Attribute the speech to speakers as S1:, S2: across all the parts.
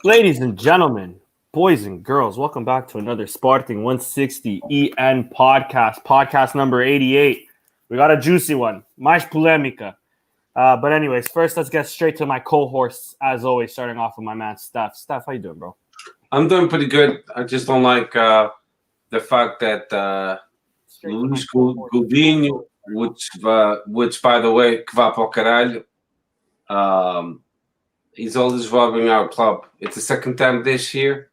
S1: Ladies and gentlemen, boys and girls, welcome back to another Sporting160EN podcast number 88. We got a juicy one, mais polêmica. But anyways, first let's get straight to my co-hosts, as always, starting off with my man Steph. Steph, how you doing, bro?
S2: I'm doing pretty good. I just don't like the fact that Luis Godinho, which by the way, que vá para o caralho, he's always robbing our club. It's the second time this year.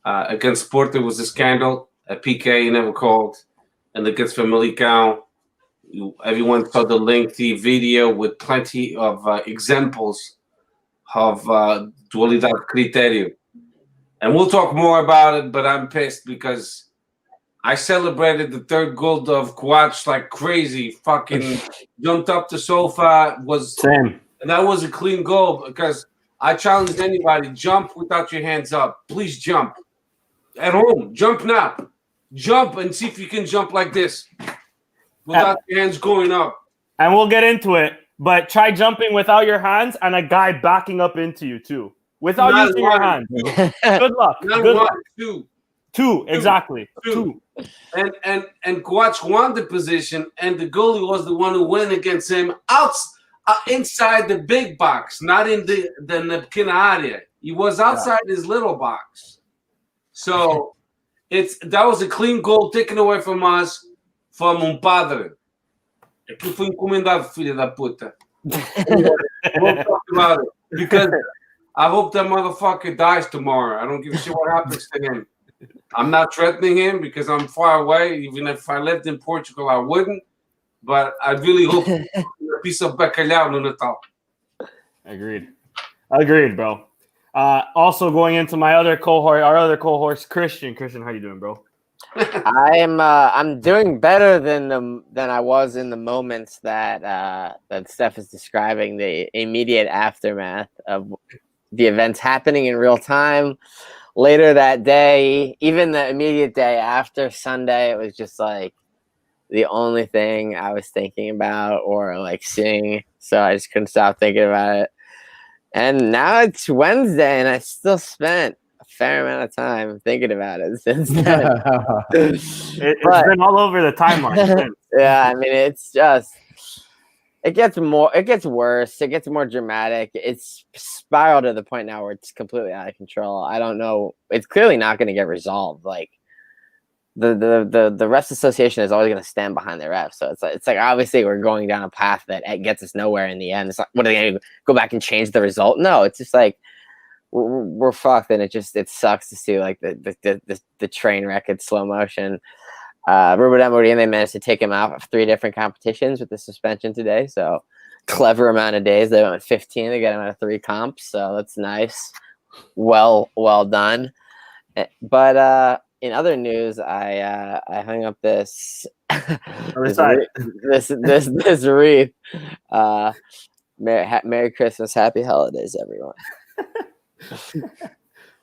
S2: Against Porto was a scandal. A PK he never called. And against familicao, everyone saw the lengthy video with plenty of examples of dualidade critério. And we'll talk more about it, but I'm pissed because I celebrated the third goal of Coates like crazy. Fucking jumped up the sofa.
S1: Same.
S2: And that was a clean goal because I challenged anybody, jump without your hands up. Please jump. At home, jump now. Jump and see if you can jump like this without your hands going up.
S1: And we'll get into it, but try jumping without your hands and a guy backing up into you too. Without using your hands. Good luck. Good luck. Two, exactly. Two.
S2: And Coates won the position, and the goalie was the one who went against him inside the big box, not in the pequena area. He was outside his little box. So that was a clean goal taken away from us from padre. Que foi encomendado, filha da puta. We'll talk about it because I hope that motherfucker dies tomorrow. I don't give a shit what happens to him. I'm not threatening him because I'm far away. Even if I lived in Portugal, I wouldn't. But I really hope a piece of bacalhau no Natal.
S1: Agreed, bro. Also going into our other cohort, Christian. Christian, how you doing, bro?
S3: I'm doing better than I was in the moments that Steph is describing, the immediate aftermath of the events happening in real time. Later that day, even the immediate day after Sunday, it was just like the only thing I was thinking about or like seeing. So I just couldn't stop thinking about it. And now it's Wednesday, and I still spent a fair amount of time thinking about it since then.
S1: It's been all over the timeline.
S3: Yeah, I mean, it's just it gets worse. It gets more dramatic. It's spiraled to the point now where it's completely out of control. I don't know. It's clearly not going to get resolved. Like the refs association is always going to stand behind the refs. So it's like obviously we're going down a path that gets us nowhere in the end. It's like, what are they going to go back and change the result? No, it's just like we're fucked, and it sucks to see like the train wreck in slow motion. Ruben Amorim, they managed to take him out of 3 different competitions with the suspension today. So clever amount of days. They went with 15. They got him out of 3 comps. So that's nice. Well done. But in other news, I hung up this this wreath. Merry Christmas, Happy Holidays, everyone.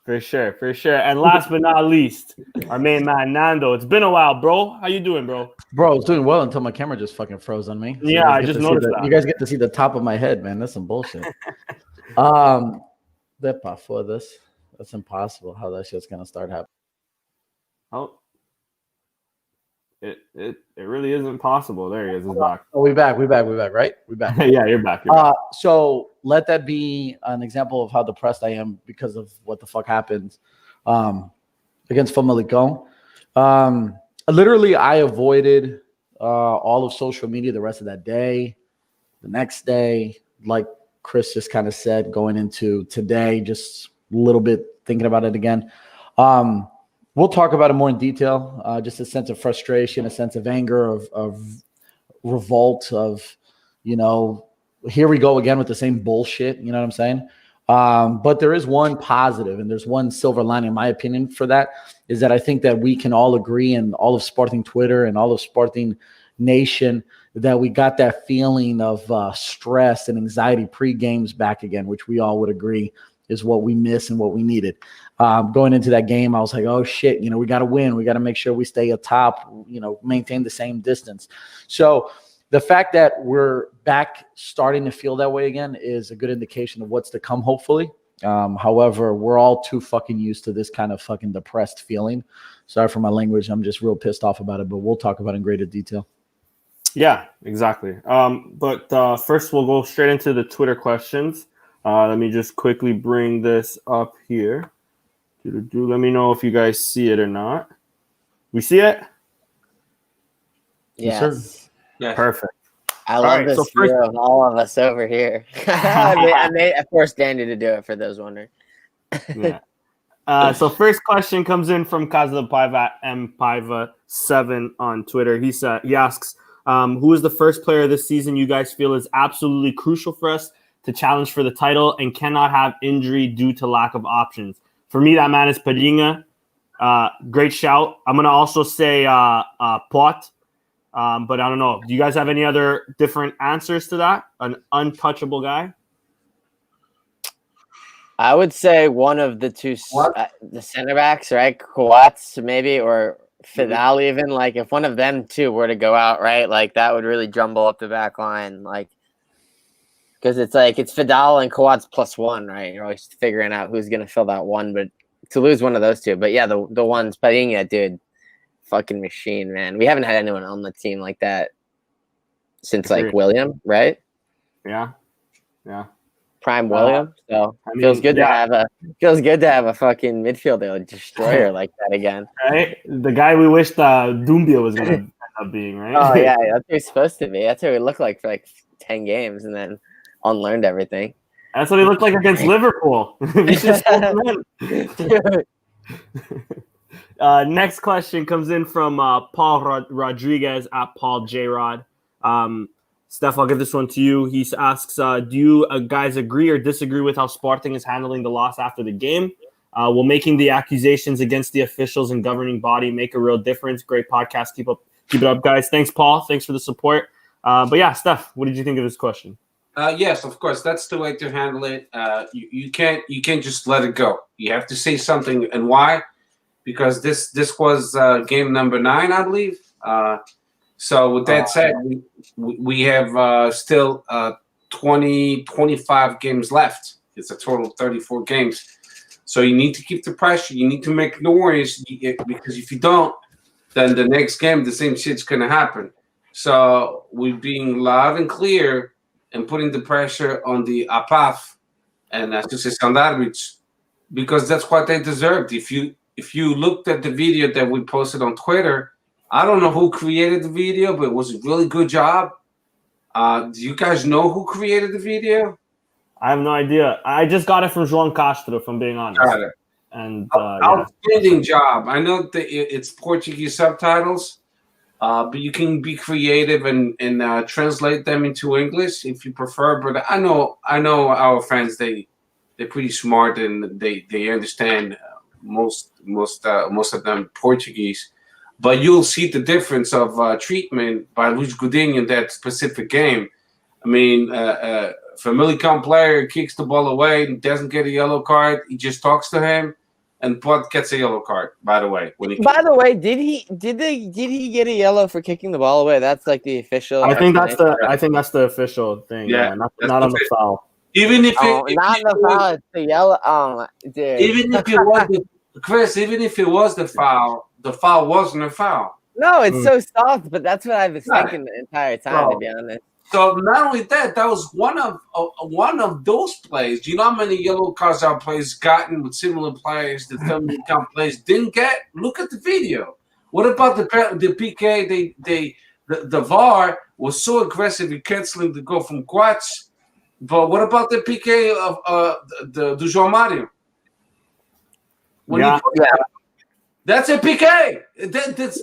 S1: For sure. And last but not least, our main man Nando. It's been a while, bro. How you doing, bro?
S4: Bro, it's doing well until my camera just fucking froze on me. So
S1: yeah, I just noticed that.
S4: You guys get to see the top of my head, man. That's some bullshit. For this. That's impossible how that shit's gonna start happening.
S1: Oh. It really isn't possible. There he is. He's back.
S4: Oh, we back, right? We back.
S1: Yeah, you're back.
S4: So let that be an example of how depressed I am because of what the fuck happened against familicao. Literally, I avoided all of social media the rest of that day. The next day, like Chris just kind of said, going into today, just a little bit thinking about it again. We'll talk about it more in detail. Just a sense of frustration, a sense of anger, of revolt, of, here we go again with the same bullshit. You know what I'm saying? But there is one positive, and there's one silver lining, in my opinion, for that, is that I think that we can all agree, and all of Sporting Twitter and all of Sporting Nation, that we got that feeling of stress and anxiety pre-games back again, which we all would agree is what we miss and what we needed. Going into that game, I was like, oh shit, we got to win. We got to make sure we stay atop, maintain the same distance. So the fact that we're back starting to feel that way again is a good indication of what's to come, hopefully. However, we're all too fucking used to this kind of fucking depressed feeling. Sorry for my language. I'm just real pissed off about it, but we'll talk about it in greater detail.
S1: Yeah, exactly. But first, we'll go straight into the Twitter questions. Let me just quickly bring this up here. Let me know if you guys see it or not. We see it?
S3: Yes.
S2: Yeah.
S1: Perfect.
S3: I love this view of all of us over here. I forced Danny to do it for those wondering.
S1: Yeah. So first question comes in from Kaza Paiva at mpaiva7 on Twitter. He asks, who is the first player this season you guys feel is absolutely crucial for us to challenge for the title and cannot have injury due to lack of options? For me, that man is Padinha. Great shout. I'm going to also say Pot. But I don't know. Do you guys have any other different answers to that? An untouchable guy?
S3: I would say one of the two, the center backs, right? Coates maybe, or Fidal even. Like if one of them two were to go out, right? Like that would really jumble up the back line. Like because it's like it's Fidal and Coates plus one, right? You're always figuring out who's gonna fill that one, but to lose one of those two. But yeah, the ones Padinha, dude. Fucking machine, man. We haven't had anyone on the team like that since like William, right?
S1: Yeah.
S3: Prime William. So feels good to have a fucking midfielder destroyer like that again.
S1: Right? The guy we wished Doumbia was gonna end up being, right?
S3: Oh yeah, that's what he's supposed to be. That's what he looked like for like 10 games and then unlearned everything.
S1: That's what he looked like against Liverpool. Next question comes in from Paul Rodriguez at Paul J. Rod. Steph, I'll give this one to you. He asks, do you guys agree or disagree with how Sporting is handling the loss after the game? Will making the accusations against the officials and governing body make a real difference? Great podcast. Keep it up, guys. Thanks, Paul. Thanks for the support. But yeah, Steph, what did you think of this question?
S2: Yes, of course. That's the way to handle it. You can't just let it go. You have to say something. And why? Because this was game number 9, I believe. So with that said, we have still 25 games left. It's a total of 34 games. So you need to keep the pressure. You need to make noise because if you don't, then the next game, the same shit's going to happen. So we're being loud and clear and putting the pressure on the APAF and Associação de Árbitros because that's what they deserved. If you looked at the video that we posted on Twitter, I don't know who created the video, but it was a really good job. Do you guys know who created the video?
S1: I have no idea. I just got it from João Castro, if I'm being honest.
S2: Got it.
S1: And
S2: outstanding job. I know that it's Portuguese subtitles, but you can be creative and translate them into English if you prefer. But I know our fans they're pretty smart and they understand most of them Portuguese. But you'll see the difference of treatment by Luis Godinho in that specific game. I mean, familicao player kicks the ball away and doesn't get a yellow card. He just talks to him, and Pot gets a yellow card. By the way,
S3: did he get a yellow for kicking the ball away? That's like the official.
S1: I think that's the official thing. Yeah, not on the foul.
S2: Even if
S3: not the foul, it's the yellow. Oh, dude.
S2: Even if it was Chris, even if it was the foul wasn't a foul.
S3: No, it's so soft, but that's what I was thinking the entire time, to be honest.
S2: So not only that was one of those plays. Do you know how many yellow cards our players gotten with similar players that familicao players didn't get? Look at the video. What about the PK? The VAR was so aggressive in canceling the goal from Coates. But what about the PK of the João Mário? That's a PK. That's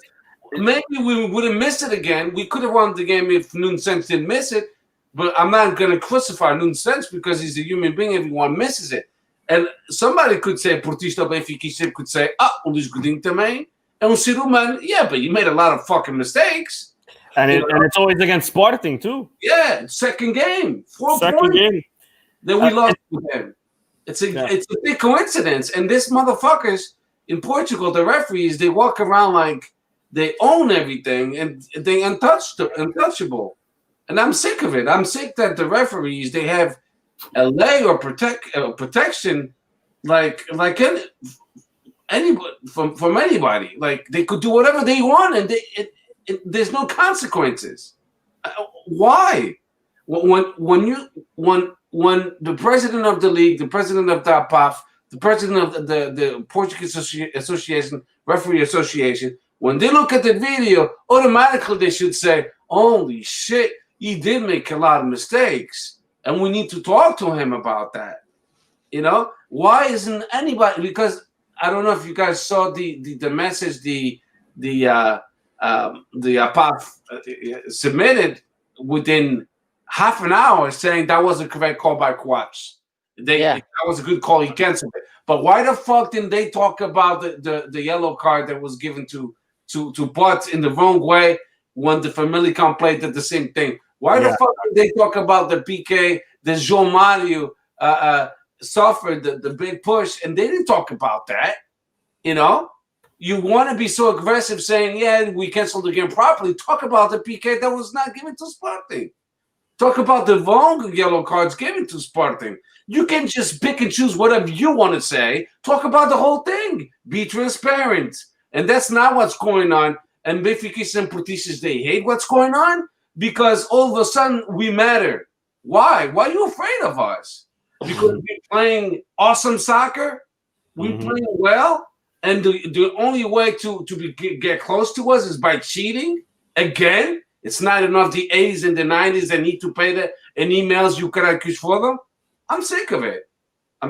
S2: maybe we wouldn't miss it again. We could have won the game if Nuno Santos didn't miss it. But I'm not going to crucify Nuno Santos because he's a human being. Everyone misses it. And somebody could say, Portista Benfica could say, o Luis Godinho também é ser humano. Yeah, but you made a lot of fucking mistakes.
S1: And it's always against Sporting too.
S2: Yeah, second game. 4
S1: second
S2: points.
S1: game.
S2: Then we lost to them. It's a big coincidence. And this motherfuckers in Portugal, the referees, they walk around like they own everything and they untouchable. And I'm sick of it. I'm sick that the referees, they have LA or protection, like anybody from anybody. Like they could do whatever they want, and there's no consequences. Why? When the president of the league, the president of the APAF, the president of the Portuguese Association, Referee Association, when they look at the video, automatically they should say, "Holy shit, he did make a lot of mistakes, and we need to talk to him about that." You know, why isn't anybody? Because I don't know if you guys saw the message the APAF submitted within half an hour saying that was a correct call by Quats. That was a good call. He canceled it. But why the fuck didn't they talk about the yellow card that was given to Potts in the wrong way when the familicao played did the same thing? Why the fuck did they talk about the PK, the João Mario suffered the big push, and they didn't talk about that? You know? You want to be so aggressive saying, yeah, we canceled the game properly. Talk about the PK that was not given to Sporting. Talk about the wrong yellow cards given to Sporting. You can just pick and choose whatever you want to say. Talk about the whole thing. Be transparent. And that's not what's going on. And Benfica and Portuguese, they hate what's going on because all of a sudden we matter. Why? Why are you afraid of us? Because we're playing awesome soccer. We're playing well. And the only way to get close to us is by cheating. Again, it's not enough the 80s and the 90s that need to pay that and emails you can accuse for them. I'm sick of it. I'm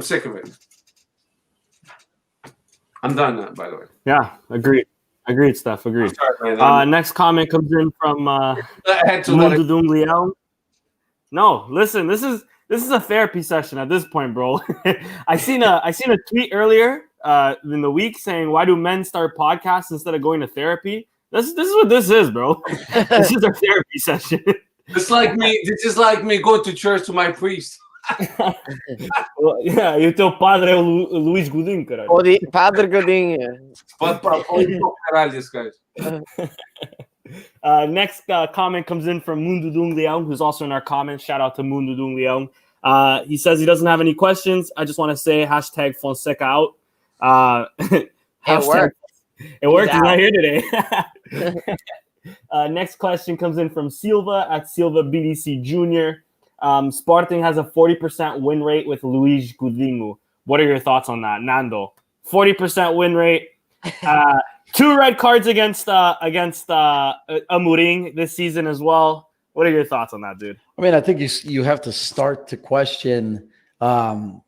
S2: done now, by the way.
S1: Yeah, agreed. Agreed, Steph. Agreed. Sorry, next comment comes in from Mundudung Leão. No, listen, this is a therapy session at this point, bro. I seen a tweet earlier in the week saying, why do men start podcasts instead of going to therapy? This is what this is, bro. This is a therapy session.
S2: It's like me. This is like me going to church to my priest.
S1: Well, yeah, e o teu padre é o Luís Godinho, caralho.
S3: O Padre Godinho.
S1: Next comment comes in from Mundudung Leão, who's also in our comments. Shout out to Mundudung Leão. He says he doesn't have any questions. I just want to say hashtag Fonseca out.
S3: It worked.
S1: It worked. He's not here today. Next question comes in from Silva at Silva BDC Jr. Sporting has a 40% win rate with Luís Godinho. What are your thoughts on that, Nando? 40% win rate. 2 red cards against Amorim this season as well. What are your thoughts on that, dude?
S4: I mean, I think you have to start to question, not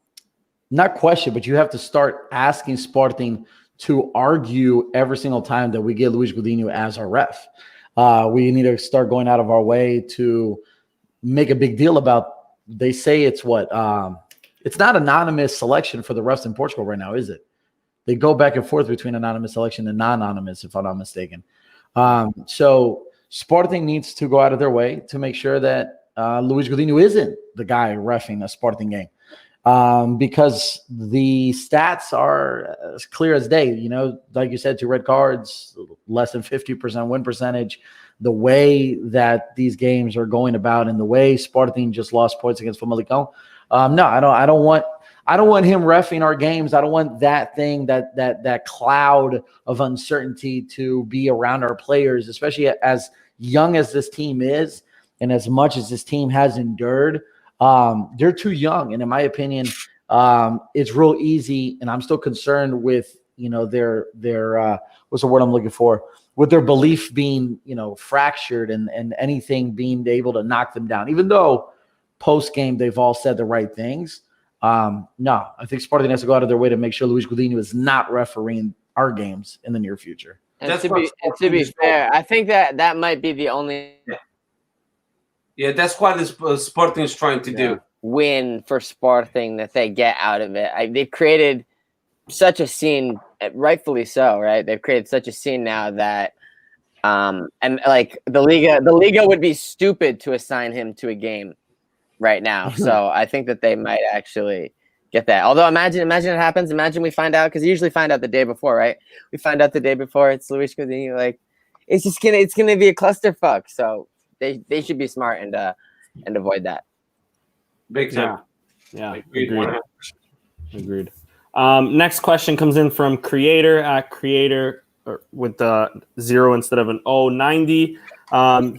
S4: question, but you have to start asking Sporting to argue every single time that we get Luís Godinho as our ref. We need to start going out of our way to make a big deal about. They say it's what it's not anonymous selection for the refs in Portugal right now, is it? They go back and forth between anonymous selection and non-anonymous, if I'm not mistaken. So Sporting needs to go out of their way to make sure that Luís Godinho isn't the guy reffing a Sporting game, because the stats are as clear as day. You know, like you said, 2 red cards, less than 50% win percentage. The way that these games are going about and the way Sporting just lost points against Familicao. No, I don't want him reffing our games. I don't want that thing, that cloud of uncertainty to be around our players, especially as young as this team is and as much as this team has endured. They're too young, and in my opinion, it's real easy. And I'm still concerned with their what's the word I'm looking for? With their belief being fractured and anything being able to knock them down, even though post game they've all said the right things. No, I think Sporting has to go out of their way to make sure Luís Godinho is not refereeing our games in the near future.
S3: And to be fair, I think that might be the only
S2: that's what the Sporting is trying to do.
S3: Win for Sporting that they get out of it. They've created such a scene, rightfully so, right? They've created such a scene now that and like the Liga would be stupid to assign him to a game right now. So I think that they might actually get that. Although imagine it happens. Imagine we find out, because you usually find out the day before, right? We find out the day before it's Luís Godinho. Like it's gonna be a clusterfuck. So they should be smart and avoid that.
S2: Big time.
S1: Yeah,
S2: Agreed.
S1: agreed. Agreed. Next question comes in from creator with the 0 instead of an O90.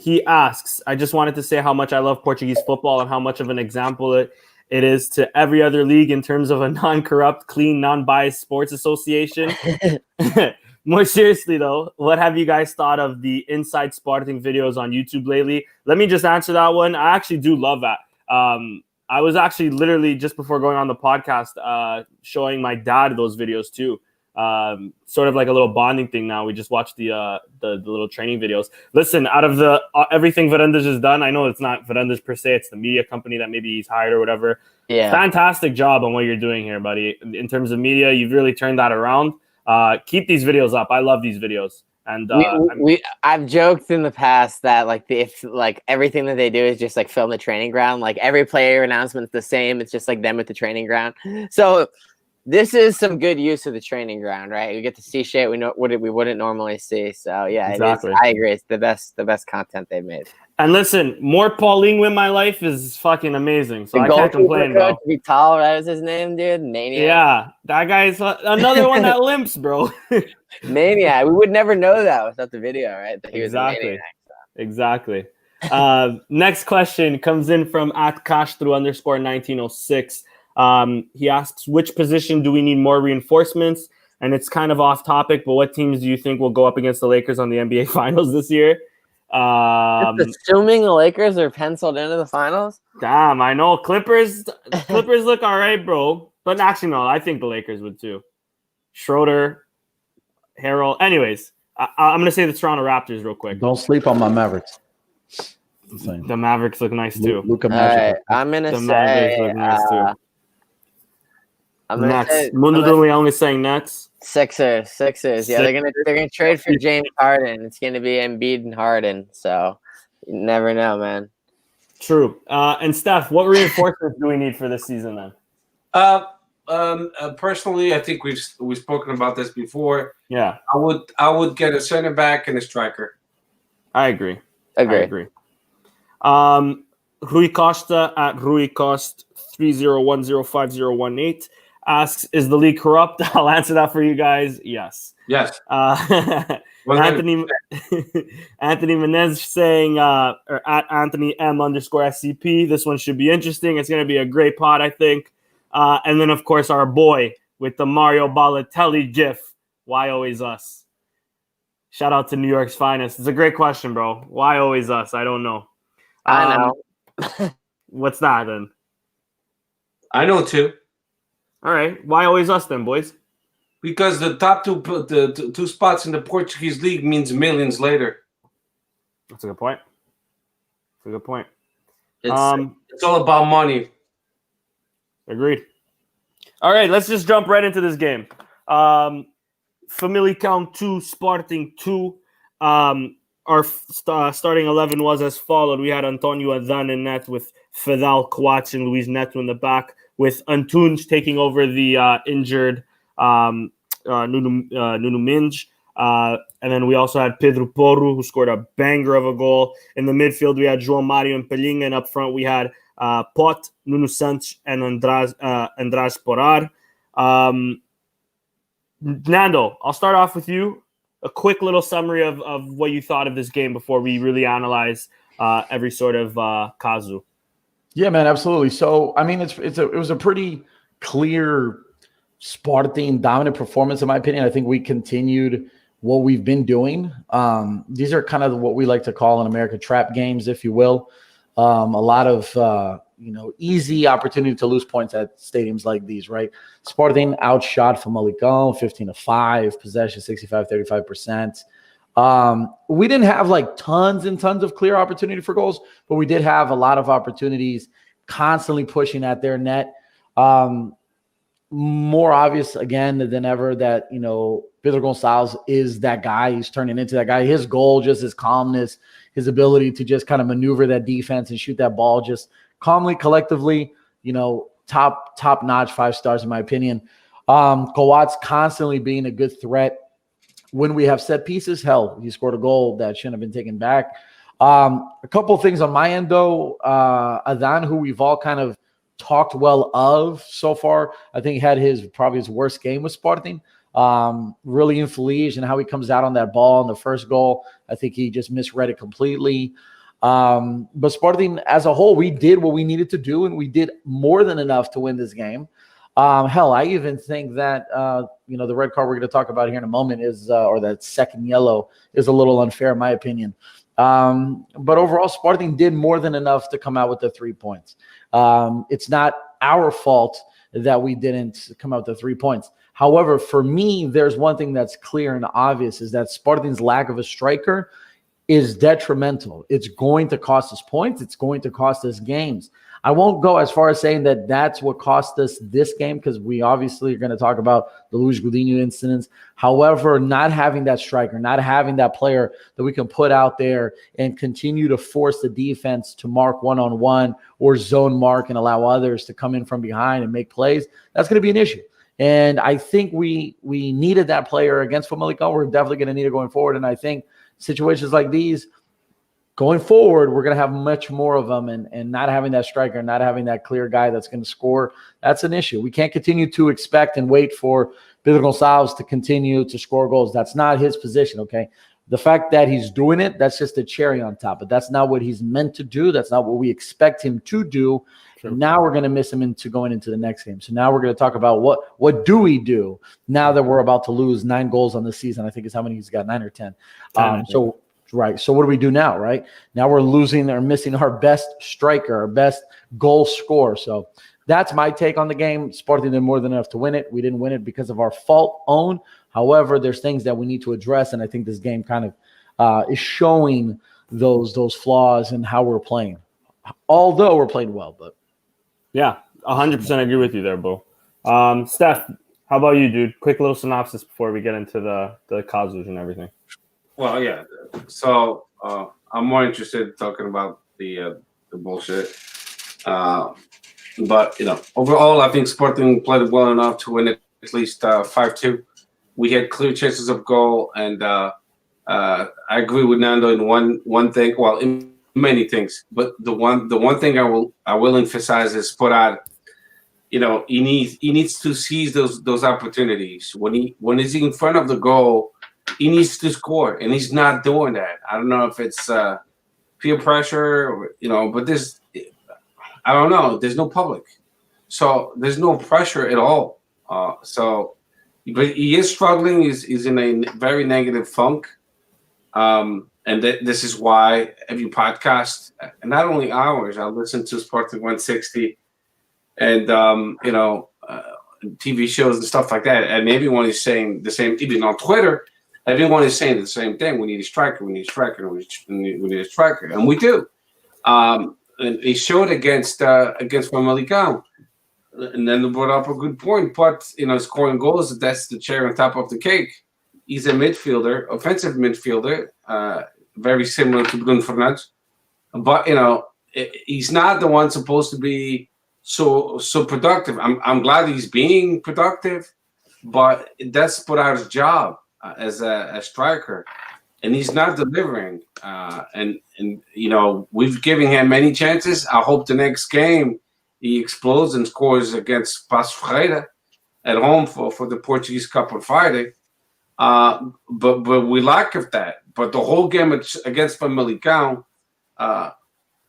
S1: He asks, I just wanted to say how much I love Portuguese football and how much of an example it is to every other league in terms of a non-corrupt, clean, non-biased sports association. More seriously, though, what have you guys thought of the Inside Sporting videos on YouTube lately? Let me just answer that one. I actually do love that. I was actually literally just before going on the podcast showing my dad those videos too. Sort of like a little bonding thing now. We just watched the little training videos. Listen, out of the everything Varandas has done, I know it's not Varandas per se, it's the media company that maybe he's hired or whatever.
S3: Yeah.
S1: Fantastic job on what you're doing here, buddy. In terms of media, you've really turned that around. Keep these videos up. I love these videos. And
S3: I've joked in the past that if everything that they do is just like film the training ground, like every player announcement's the same. It's just like them at the training ground. So this is some good use of the training ground, right? We get to see shit we wouldn't normally see. So yeah,
S1: exactly.
S3: I agree. It's the best content they've made.
S1: And listen, more Paulinho in my life is fucking amazing. So I can't complain, bro.
S3: Vital, that was his name, dude. Maniac.
S1: Yeah, that guy's another one that limps, bro.
S3: Maniac. We would never know that without the video, right? That he
S1: exactly.
S3: was a maniac, so.
S1: Exactly. Next question comes in from @Castro_1906. He asks, which position do we need more reinforcements? And it's kind of off topic, but what teams do you think will go up against the Lakers on the NBA Finals this year?
S3: Assuming the Lakers are penciled into the finals.
S1: Damn, I know. Clippers look all right, bro. But actually, no, I think the Lakers would too. Schroeder, Harrell. Anyways, I'm going to say the Toronto Raptors real quick.
S4: Don't sleep on my Mavericks.
S1: The Mavericks look nice too.
S4: Luka
S3: Magic. I'm going to say
S1: Mavericks look nice too.
S3: Nets.
S1: Mundo only saying Nets.
S3: Sixers. Yeah, they're gonna trade for James Harden. It's gonna be Embiid and Harden. So you never know, man.
S1: True. And Steph, what reinforcements do we need for this season then?
S2: Personally, I think we've spoken about this before.
S1: Yeah,
S2: I would get a center back and a striker.
S1: I agree. Rui Costa at Rui Cost 30105018 asks, is the league corrupt? I'll answer that for you guys. Yes. Anthony Menez saying, or at Anthony M_SCP. This one should be interesting. It's going to be a great pod, I think. And then, of course, our boy with the Mario Balotelli gif. Why always us? Shout out to New York's finest. It's a great question, bro. Why always us? I don't know.
S3: I know.
S1: What's that then?
S2: I know too.
S1: All right. Why always us then, boys?
S2: Because the top two spots in the Portuguese league means millions later.
S1: That's a good point.
S2: It's all about money.
S1: Agreed. All right, let's just jump right into this game. Familicao 2, Sporting 2. Our starting 11 was as followed. We had Antonio Adan in net with Fidel Coates and Luis Neto in the back, with Antunes taking over the injured Nuno Minge. And then we also had Pedro Porro, who scored a banger of a goal. In the midfield, we had João Mario and Pelinha. And up front, we had Pot, Nuno Santos, and András Porar. Nando, I'll start off with you. A quick little summary of what you thought of this game before we really analyze every sort of casu.
S4: Yeah, man, absolutely. So, I mean, it was a pretty clear Sporting dominant performance, in my opinion. I think we continued what we've been doing. These are kind of what we like to call in America trap games, if you will. A lot of easy opportunity to lose points at stadiums like these, right? Sporting outshot Famalicão 15-5, possession 65-35%. We didn't have like tons and tons of clear opportunity for goals, but we did have a lot of opportunities constantly pushing at their net. More obvious again than ever that, Pedro Gonçalves is that guy. He's turning into that guy. His goal, just his calmness, his ability to just kind of maneuver that defense and shoot that ball just calmly, collectively, top notch, 5 stars in my opinion. Coates constantly being a good threat. When we have set pieces, hell, he scored a goal that shouldn't have been taken back. A couple of things on my end, though. Adan, who we've all kind of talked well of so far. I think he had probably his worst game with Sporting. Really infeliz and how he comes out on that ball in the first goal. I think he just misread it completely. But Sporting as a whole, we did what we needed to do, and we did more than enough to win this game. Hell, I even think that the red card we're going to talk about here in a moment is, or that second yellow, is a little unfair in my opinion. But overall, Sporting did more than enough to come out with the 3 points. It's not our fault that we didn't come out with the 3 points. However, for me, there's one thing that's clear and obvious is that Sporting's lack of a striker is detrimental. It's going to cost us points. It's going to cost us games. I won't go as far as saying that that's what cost us this game, because we obviously are going to talk about the Luis Godinho incidents. However, not having that striker, not having that player that we can put out there and continue to force the defense to mark one-on-one or zone mark and allow others to come in from behind and make plays, that's going to be an issue. And I think we needed that player against Familicao. We're definitely going to need it going forward. And I think situations like these, going forward, we're going to have much more of them, and not having that striker, not having that clear guy that's going to score, that's an issue. We can't continue to expect and wait for Pedro Gonçalves to continue to score goals. That's not his position, okay? The fact that he's doing it, that's just a cherry on top, but that's not what he's meant to do. That's not what we expect him to do. Sure. Now we're going to miss him into going into the next game. So now we're going to talk about what do we do now that we're about to lose 9 goals on the season. I think is how many he's got, 9 or 10. Right. So what do we do now, right? Now we're losing or missing our best striker, our best goal scorer. So that's my take on the game. Sporting did more than enough to win it. We didn't win it because of our fault own. However, there's things that we need to address, and I think this game kind of is showing those flaws in how we're playing. Although we're playing well, but
S1: yeah, 100% agree with you there, Bo. Steph, how about you, dude? Quick little synopsis before we get into the causes and everything.
S2: Well, yeah. So I'm more interested in talking about the bullshit. But overall, I think Sporting played well enough to win it at least 5-2. We had clear chances of goal, and I agree with Nando in one thing. Well, in many things, but the one thing I will emphasize is Sporad. He needs to seize those opportunities when he's in front of the goal. He needs to score, and he's not doing that. I don't know if it's peer pressure, but I don't know. There's no public, so there's no pressure at all. But he is struggling. He's in a very negative funk, and this is why every podcast, and not only ours, I listen to Sporting160, and TV shows and stuff like that, and everyone is saying the same. Even on Twitter, everyone is saying the same thing. We need a striker. We need a striker. We need a striker, and we do. And he showed against Familicao. And then they brought up a good point. But scoring goals, that's the cherry on top of the cake. He's a midfielder, offensive midfielder, very similar to Bruno Fernandes. But he's not the one supposed to be so productive. I'm glad he's being productive, but that's Porar's job as a striker, and he's not delivering. And we've given him many chances. I hope the next game he explodes and scores against Paços Ferreira at home for the Portuguese Cup on Friday. But we lack of that. But the whole game against Familicao,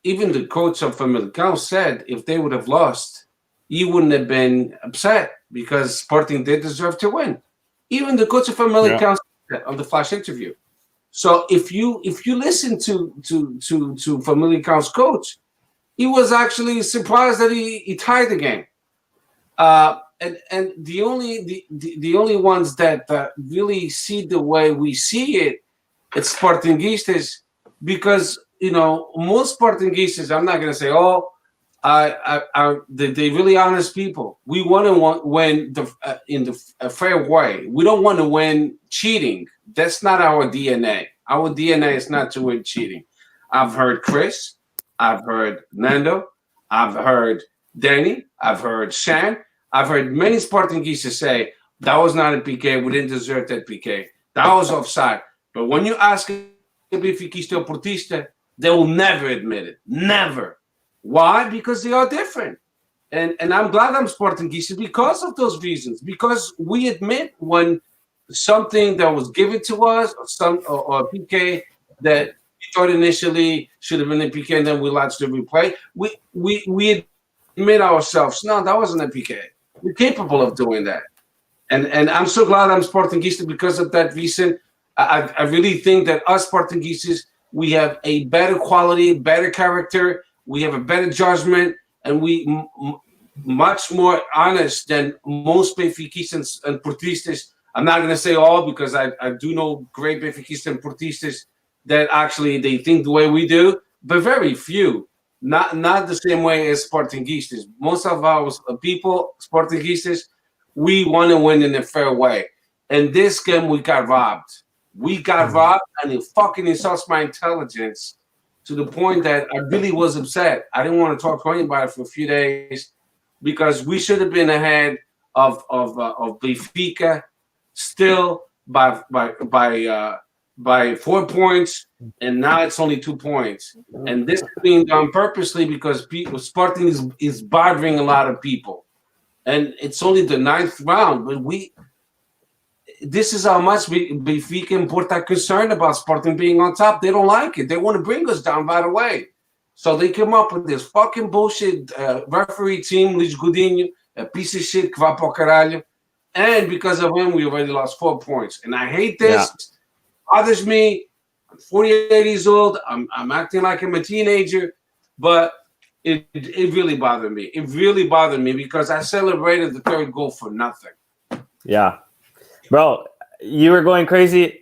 S2: even the coach of Familicao said if they would have lost, he wouldn't have been upset because Sporting did deserve to win. Even the coach of Familicao said on the flash interview. So if you listen to Familicao's coach, he was actually surprised that he tied the game. And the only ones that really see the way we see it, it's Sportingistas, because most Sportingistas, I'm not going to say they really honest people. We want to win in a fair way. We don't want to win cheating. That's not our DNA. Our DNA is not to win cheating. I've heard Chris. I've heard Nando. I've heard Danny. I've heard Shan. I've heard many Sportingistas say, that was not a PK. We didn't deserve that PK. That was offside. But when you ask a Benfiquista or Portista, they will never admit it. Never. Why? Because they are different. And I'm glad I'm Sportingista because of those reasons. Because we admit when something that was given to us, or a PK that we thought initially should have been a PK, and then we watched the replay. We admit ourselves, no, that wasn't a PK. We're capable of doing that. And I'm so glad I'm Sportingista because of that reason. I really think that us Portuguese, we have a better quality, better character, we have a better judgment, and we much more honest than most Benfiquistas and Portistas. I'm not going to say all because I do know great Benfiquistas and Portistas that actually they think the way we do, but very few. Not the same way as Sportingistas. Most of our people, Sportingistas, we want to win in a fair way. And this game, we got robbed. We got robbed, and it fucking insults my intelligence to the point that I really was upset. I didn't want to talk to anybody for a few days because we should have been ahead of Benfica still by 4 points, and now it's only 2 points. And this is being done purposely because Sporting is bothering a lot of people. And it's only the 9th round, but this is how much Benfica and Porto are concerned about Sporting being on top. They don't like it. They want to bring us down right away. So they came up with this fucking bullshit referee team, Luis Godinho, a piece of shit, que va pro caralho. And because of him, we already lost 4 points. And I hate this. Yeah. Bothers me. I'm 48 years old. I'm acting like I'm a teenager, but it really bothered me. It really bothered me because I celebrated the 3rd goal for nothing.
S1: Yeah. Bro, you were going crazy.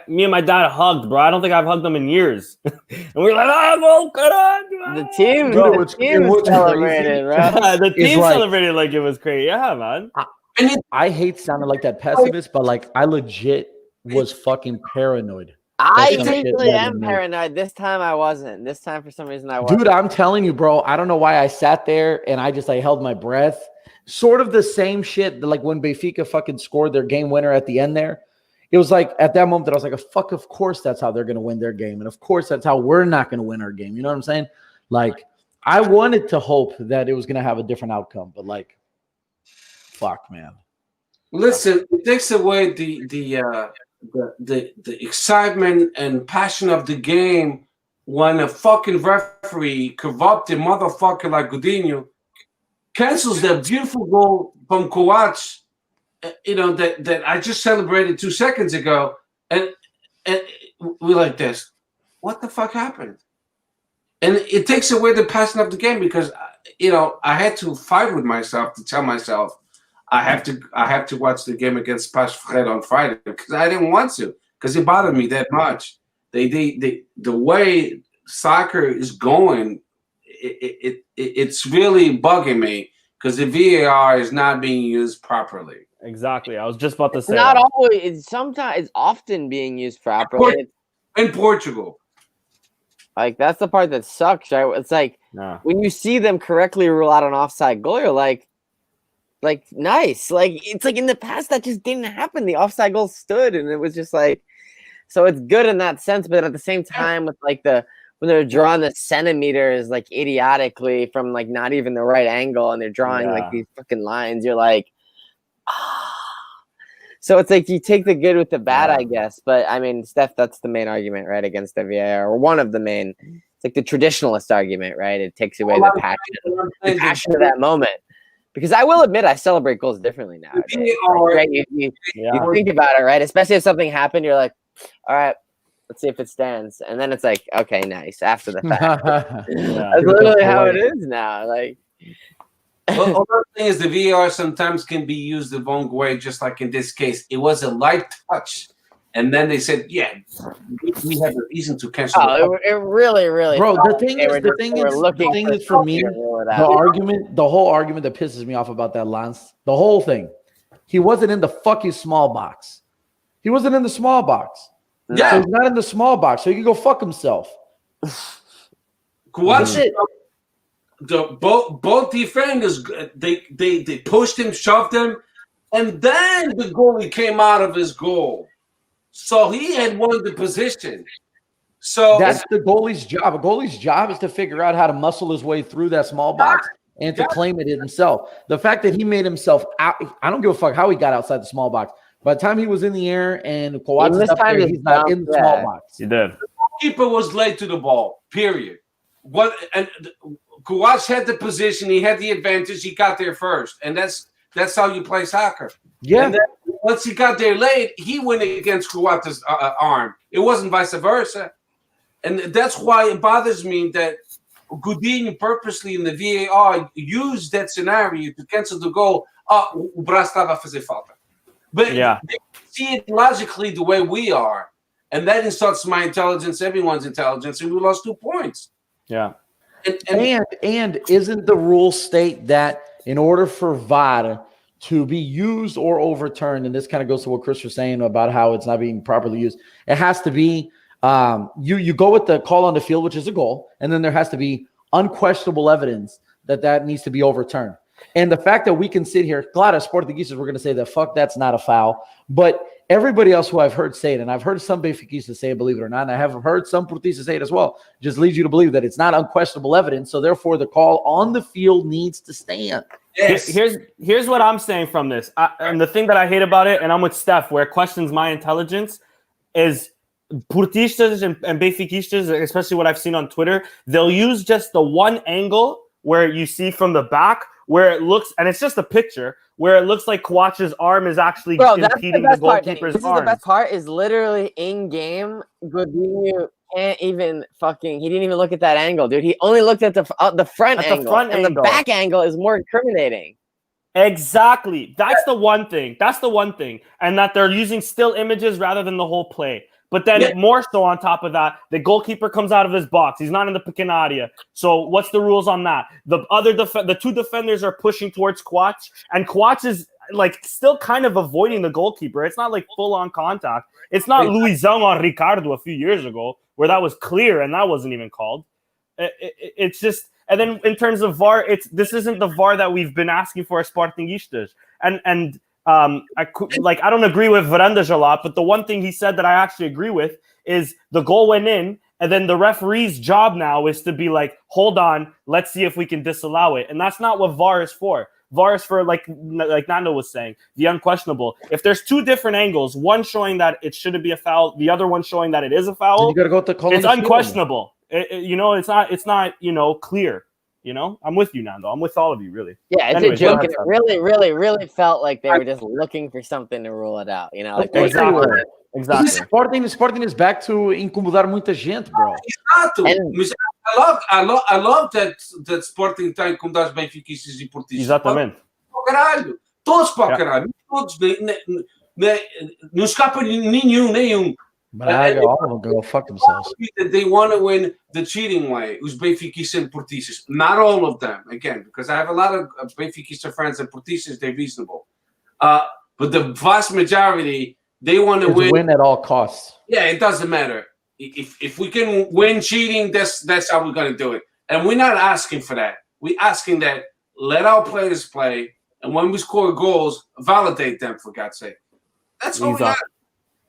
S1: Me and my dad hugged, bro. I don't think I've hugged them in years. And we were like, oh,
S3: the team celebrated, bro.
S1: The team celebrated like it was crazy. Yeah, man.
S4: I hate sounding like that pessimist, but like I legit was fucking paranoid.
S3: I technically am paranoid. This time I wasn't. This time for some reason I wasn't.
S4: Dude, I'm telling you, bro. I don't know why I sat there and I held my breath. Sort of the same shit like when Benfica fucking scored their game winner at the end there. It was like at that moment that I was like, fuck, of course that's how they're going to win their game. And of course that's how we're not going to win our game. You know what I'm saying? Like I wanted to hope that it was going to have a different outcome, but like, fuck, man.
S2: Listen, it takes away the excitement and passion of the game when a fucking referee, corrupted motherfucker like Godinho, cancels that beautiful goal from Coates, that I just celebrated 2 seconds ago, and we're like this. What the fuck happened? And it takes away the passion of the game because I had to fight with myself to tell myself I have to watch the game against Pas Ferreira on Friday because I didn't want to because it bothered me that much. The way soccer is going. It's really bugging me because the VAR is not being used properly.
S1: Exactly. I was just about to say.
S3: Not always. It's often being used properly.
S2: In Portugal.
S3: Like, that's the part that sucks, right? It's like when you see them correctly rule out an offside goal, you're like nice. Like, it's like in the past that just didn't happen. The offside goal stood, and it was just like, so it's good in that sense, but at the same time, with like when they're drawing the centimeters like idiotically from like not even the right angle, and they're drawing like these fucking lines, you're like, So it's like you take the good with the bad, I guess. But I mean, Steph, that's the main argument, right, against the VAR, or one of the main. It's like the traditionalist argument, right? It takes away the passion of that moment. Because I will admit, I celebrate goals differently now. Right? You think about it, right? Especially if something happened, you're like, all right, let's see if it stands. And then it's like, okay, nice, after the fact. That's literally how it is now. Like,
S2: well, another thing is the VAR sometimes can be used the wrong way, just like in this case. It was a light touch. And then they said, yeah, we have a reason to cancel.
S3: It really,
S4: bro. The thing is, for me, the whole argument that pisses me off about that Lance, the whole thing, he wasn't in the fucking small box. He wasn't in the small box.
S2: Yeah,
S4: so he's not in the small box, so he can go fuck himself.
S2: Watch it. Both defenders, they pushed him, shoved him, and then the goalie came out of his goal. So he had won the position. So
S4: that's the goalie's job. A goalie's job is to figure out how to muscle his way through that small box and to claim it himself. The fact that he made himself out, I don't give a fuck how he got outside the small box. By the time he was in the air and Coates is up there, he's not in the small box.
S1: He did.
S2: The keeper was late to the ball, period. Coates had the position, he had the advantage, he got there first. And that's how you play soccer.
S4: Yeah.
S2: And then once he got there late, he went against Coates' arm. It wasn't vice versa. And that's why it bothers me that Godinho purposely in the VAR used that scenario to cancel the goal. O braço estava a fazer falta. But they see it logically the way we are. And that insults my intelligence, everyone's intelligence, and we lost 2 points.
S1: Yeah.
S4: And isn't the rule state that in order for VAR to be used or overturned, and this kind of goes to what Chris was saying about how it's not being properly used, it has to be you go with the call on the field, which is a goal, and then there has to be unquestionable evidence that needs to be overturned. And the fact that we can sit here, claro, Portuguese, we're going to say that fuck, that's not a foul. But everybody else who I've heard say it, and I've heard some Benfiquistas say it, believe it or not, and I have heard some Portuguese say it as well, just leads you to believe that it's not unquestionable evidence. So therefore, the call on the field needs to stand.
S2: Yes.
S1: Here's what I'm saying from this. And the thing that I hate about it, and I'm with Steph, where it questions my intelligence, is Portistas and Benfiquistas, especially what I've seen on Twitter, they'll use just the one angle where you see from the back, where it looks, and it's just a picture, where it looks like Coates' arm is actually impeding the goalkeeper's arm.
S3: The best part is literally in game, Godinho can't even he didn't even look at that angle, dude. He only looked at the front angle. The back angle is more incriminating.
S1: Exactly. That's the one thing. And that they're using still images rather than the whole play. But then more so on top of that, the goalkeeper comes out of his box. He's not in the pequena area. So what's the rules on that? The two defenders are pushing towards Coates, and Coates is like still kind of avoiding the goalkeeper. It's not like full on contact. It's not Luizão on Ricardo a few years ago where that was clear and that wasn't even called. It's just, and then in terms of VAR, this isn't the VAR that we've been asking for as Sportingistas. And I don't agree with Varandas a lot, but the one thing he said that I actually agree with is the goal went in, and then the referee's job now is to be like, hold on, let's see if we can disallow it. And that's not what VAR is for. VAR is for, like Nando was saying, the unquestionable. If there's two different angles, one showing that it shouldn't be a foul, the other one showing that it is a foul,
S4: you gotta go with the call.
S1: It's unquestionable. It's not clear. I'm with you, Nando. I'm with all of you, really.
S3: Yeah, it's a joke. And it really, really, really felt like they were just looking for something to rule it out.
S1: Exactly.
S4: Sporting is back to incomodar muita gente, bro.
S2: I love that Sporting está a incomodar os benfiquistas e portistas.
S1: Exatamente.
S2: Caralho. Todos para caralho. Todos. Não escapa nenhum.
S4: Braga, all of them go fuck themselves.
S2: They want to win the cheating way. Os benfiquistas and portistas. Not all of them, again, because I have a lot of benfiquista friends and portistas, they're reasonable. But the vast majority, they want to win
S4: at all costs.
S2: Yeah, it doesn't matter. If we can win cheating, that's how we're going to do it. And we're not asking for that. We're asking that let our players play, and when we score goals, validate them, for God's sake. That's all we got.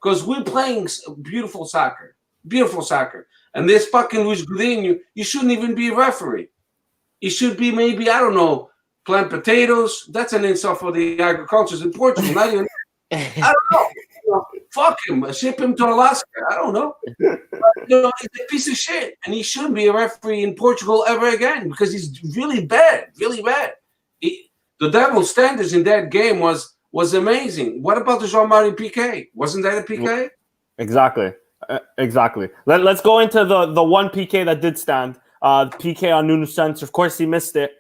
S2: Because we're playing beautiful soccer. And this fucking Luis Godinho, you shouldn't even be a referee. You should be maybe, I don't know, plant potatoes. That's an insult for the agriculturists in Portugal. Not even, I don't know. Fuck him. Ship him to Alaska. I don't know. He's a piece of shit. And he shouldn't be a referee in Portugal ever again because he's really bad. The devil's standards in that game was amazing. What about the Jean-Marie PK? Wasn't that a PK?
S1: Exactly. Let's go into the one PK that did stand. PK on Nuno Santos. Of course, he missed it.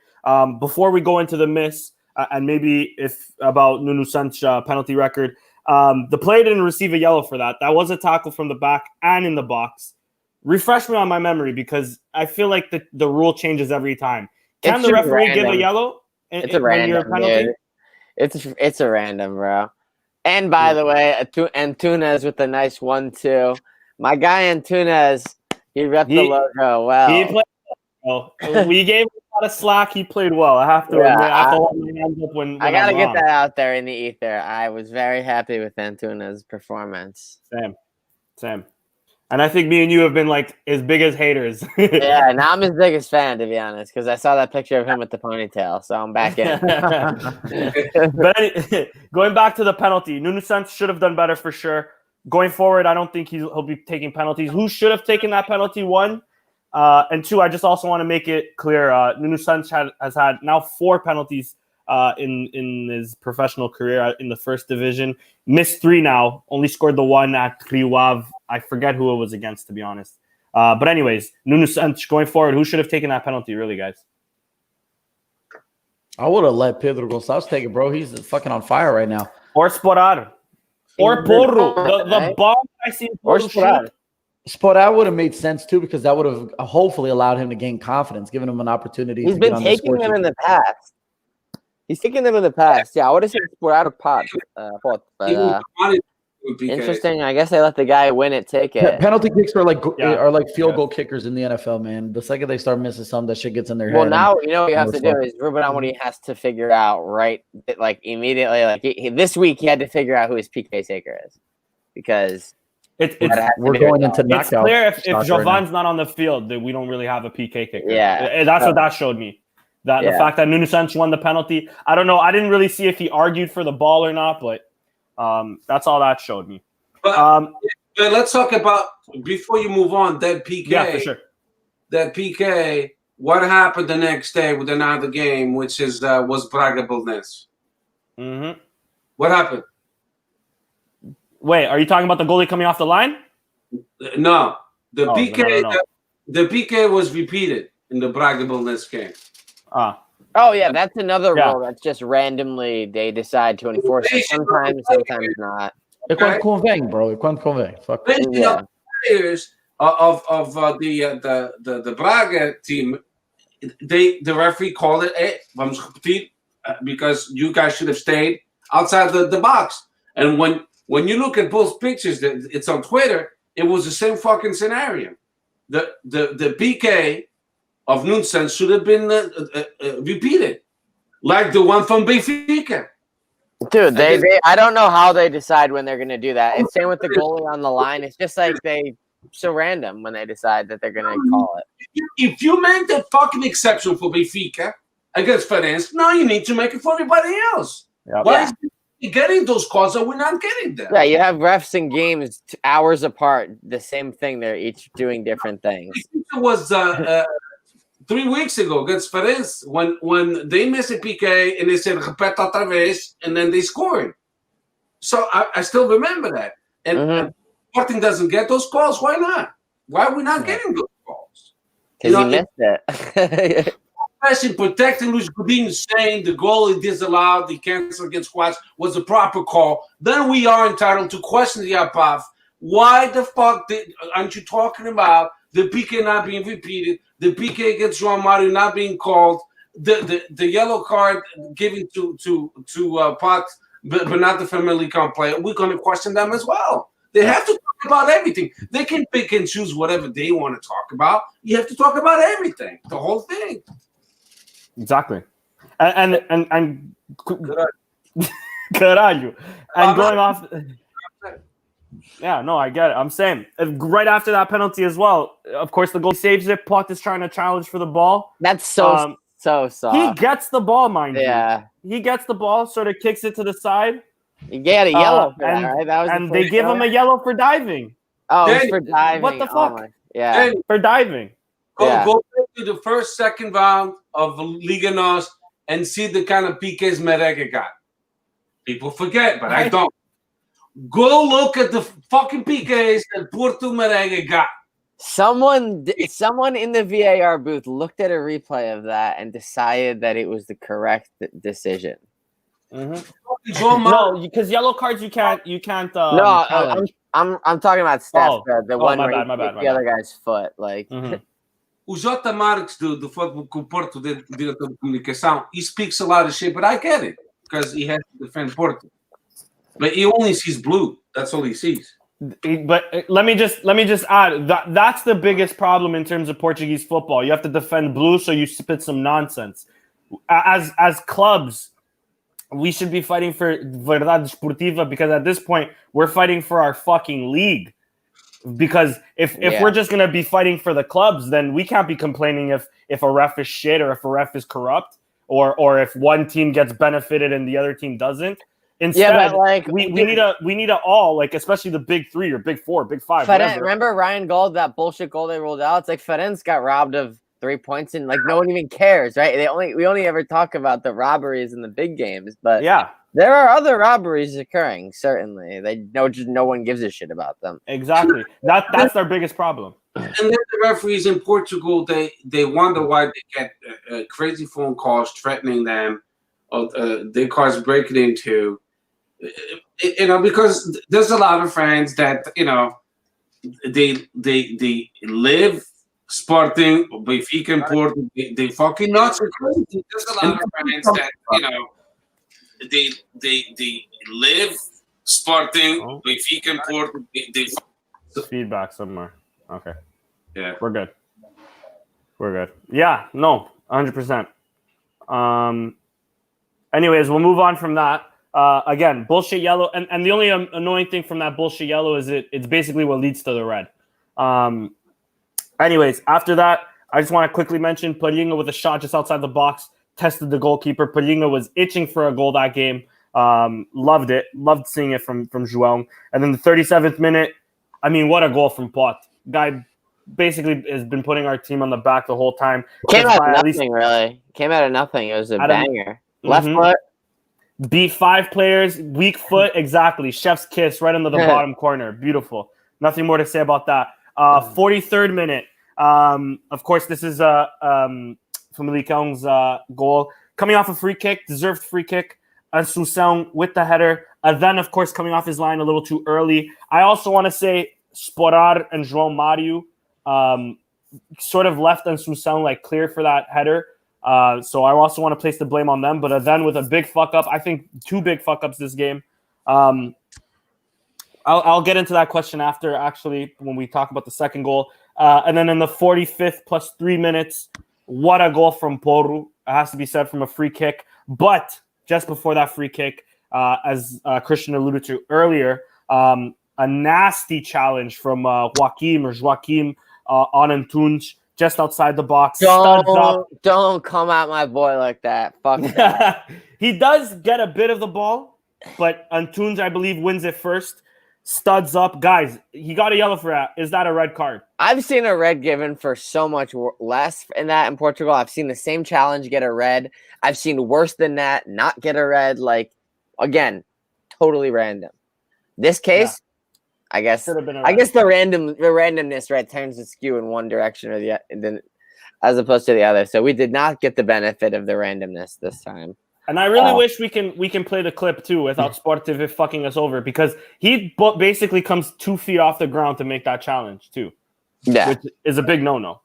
S1: Before we go into the miss, and maybe if about Nuno Santos' penalty record, the player didn't receive a yellow for that. That was a tackle from the back and in the box. Refresh me on my memory because I feel like the rule changes every time. Can the referee give a yellow?
S3: It's a random penalty. It's a random, bro. And by the way, Antunes with a nice 1-2. My guy Antunes, he repped the logo well.
S1: He played well. We gave him a lot of slack. He played well. I have to admit. I have to hold my hands up when
S3: I gotta get that out there in the ether. I was very happy with Antunes' performance.
S1: Same. And I think me and you have been like as big as haters.
S3: Yeah, now I'm his biggest fan, to be honest, because I saw that picture of him with the ponytail, so I'm back in.
S1: But going back to the penalty, Nuno Santos should have done better for sure. Going forward, I don't think he'll be taking penalties. Who should have taken that penalty? One. And two, I just also want to make it clear, Nuno Santos has had now 4 penalties in his professional career in the first division. Missed 3 now, only scored the 1 at Rio Ave. I forget who it was against, to be honest. But anyways, Nuno Santos going forward, who should have taken that penalty, really, guys?
S4: I would have let Pedro Gonçalves take it, bro. He's fucking on fire right now.
S1: Or Sporar. Or Porro. The bomb I see
S3: Or
S1: Porro
S3: Sporar.
S1: shoot.
S4: Sporar would have made sense too, because that would have hopefully allowed him to gain confidence, given him an opportunity.
S3: He's
S4: to
S3: been
S4: get on the
S3: taking
S4: score
S3: them
S4: sheet.
S3: in the past. He's taking them in the past. Yeah, I would have said Sporar pot. But interesting. I guess they let the guy win it, take it.
S4: Penalty kicks are like field
S1: Yeah.
S4: goal kickers in the NFL, man. The second they start missing some, that shit gets in their
S3: Well,
S4: head.
S3: now you know what you have to do is Ruben Amorim has to figure out like immediately. Like this week, he had to figure out who his PK taker is, because
S4: we're going into
S1: it's
S4: knockout.
S1: clear if
S4: soccer right
S1: Jovan's not on the field, that we don't really have a PK kicker.
S3: Yeah.
S1: That's what that showed me. The fact that Nuno Santos won the penalty, I don't know. I didn't really see if he argued for the ball or not, but that's all that showed me.
S2: But let's talk about, before you move on, that PK.
S1: Yeah, for sure.
S2: That PK, what happened the next day with another game, which was Braga Belenenses?
S1: Mm-hmm.
S2: What happened?
S1: Wait, are you talking about the goalie coming off the line?
S2: No. The PK
S1: no.
S2: The PK was repeated in the Braga Belenenses game.
S3: Oh yeah, that's another
S1: Yeah.
S3: rule that's just randomly they decide to enforce it. Sometimes not.
S4: É quando convém, bro. É quando convém. Fuck.
S2: The players of the Braga team, the referee called it, hey, vamos repetir, because you guys should have stayed outside the box. And when you look at both pictures, it's on Twitter, it was the same fucking scenario. The PK of Nuno Santos should have been repeated, like the one from Benfica.
S3: Dude, they I don't know how they decide when they're going to do that. It's same with the goalie on the line. It's just like they so random when they decide that they're going to call it.
S2: If you make the fucking exception for Benfica against Ferenc, now you need to make it for everybody else.
S1: Yep.
S2: Why is he getting those calls that we're not getting them?
S3: Yeah, you have refs in games hours apart. The same thing. They're each doing different things.
S2: It was 3 weeks ago against Ferenc when they missed a PK and they said repete outra vez, and then they scored. So I still remember that. And Sporting doesn't get those calls. Why not? Why are we not getting those calls?
S3: Because he missed it.
S2: Especially protecting Luis Godinho, saying the goalie disallowed the cancel against Squats was a proper call. Then we are entitled to question the APAF. Why the fuck aren't you talking about the PK not being repeated, the PK against João Mario not being called, the yellow card given to Pot, but not the familicao player? We're going to question them as well. They have to talk about everything. They can pick and choose whatever they want to talk about. You have to talk about everything, the whole thing.
S1: Exactly. And caralho. And going off. Yeah, no, I get it. I'm saying right after that penalty as well. Of course, the goal saves it. Pot is trying to challenge for the ball.
S3: That's so soft.
S1: He gets the ball, mind you.
S3: Yeah.
S1: He gets the ball, sort of kicks it to the side.
S3: You get a yellow for
S1: and,
S3: that, right? That was
S1: and they give him a yellow for diving.
S3: Oh, it's for diving.
S1: What the fuck?
S3: Yeah.
S1: For diving.
S2: Go back to the first, second round of Liga NOS and see the kind of PKs Merengue got. People forget, but I don't. Go look at the fucking PKs that Porto Merengue got.
S3: Someone in the VAR booth looked at a replay of that and decided that it was the correct decision.
S1: No, because yellow cards you can't.
S3: No, I'm talking about Steph, the one where
S1: my bad,
S3: the other guy's foot, like.
S2: O J. Marques do Futebol Porto, diretor de comunicação, he speaks a lot of shit, but I get it because he has to defend Porto. But he only sees blue. That's all he sees.
S1: But let me just add that's the biggest problem in terms of Portuguese football. You have to defend blue, so you spit some nonsense. As clubs, we should be fighting for Verdade Esportiva, because at this point we're fighting for our fucking league. Because if we're just gonna be fighting for the clubs, then we can't be complaining if a ref is shit or if a ref is corrupt or if one team gets benefited and the other team doesn't. Instead, we need a all, like, especially the big three or big four, big five.
S3: Remember Ryan Gold, that bullshit goal they rolled out? It's like Ferenc got robbed of 3 points and like no one even cares, right? We only ever talk about the robberies in the big games, but
S1: yeah,
S3: there are other robberies occurring. Certainly, just no one gives a shit about them.
S1: Exactly. That's our biggest problem.
S2: And then the referees in Portugal, they wonder why they get crazy phone calls threatening them, or their cars breaking into. Because there's a lot of friends that they live Sporting, Benfica, and Porto. They fucking nuts are crazy. There's a lot of friends that they live Sporting, Benfica, and Porto. They
S1: feedback somewhere. Okay.
S2: Yeah,
S1: we're good. Yeah, no, 100%. Anyways, we'll move on from that. Again, bullshit yellow, and the only annoying thing from that bullshit yellow is it's basically what leads to the red. Anyways, after that, I just want to quickly mention Palhinha with a shot just outside the box, tested the goalkeeper. Palhinha was itching for a goal that game. Loved it. Loved seeing it from João. And then the 37th minute, I mean, what a goal from Pot. Guy basically has been putting our team on the back the whole time.
S3: Came out of nothing, really. Came out of nothing. It was a banger. Left foot.
S1: Beat 5 players, weak foot, exactly. Chef's kiss right into the bottom corner. Beautiful. Nothing more to say about that. 43rd minute. Of course, this is Famalicão's goal. Coming off a free kick, deserved free kick. Assunção with the header. Then, of course, coming off his line a little too early. I also want to say Sporar and João Mário sort of left Assunção like clear for that header. So I also want to place the blame on them. But then with a big fuck up, I think 2 big fuck ups this game. I'll get into that question after, actually, when we talk about the second goal. And then in the 45th plus 3 minutes, what a goal from Porro. It has to be said, from a free kick. But just before that free kick, as Christian alluded to earlier, a nasty challenge from Joaquim on Antunes, just outside the box.
S3: Don't come at my boy like that. Fuck that.
S1: He does get a bit of the ball, but Antunes, I believe, wins it first. Studs up. Guys, he got a yellow for that. Is that a red card?
S3: I've seen a red given for so much less in that in Portugal. I've seen the same challenge get a red. I've seen worse than that not get a red. Like, again, totally random. This case, I guess the randomness, right, turns the skew in one direction or the as opposed to the other. So we did not get the benefit of the randomness this time.
S1: And I really wish we can play the clip too without Sportive fucking us over, because he basically comes 2 feet off the ground to make that challenge too.
S3: Yeah,
S1: which is a big no-no.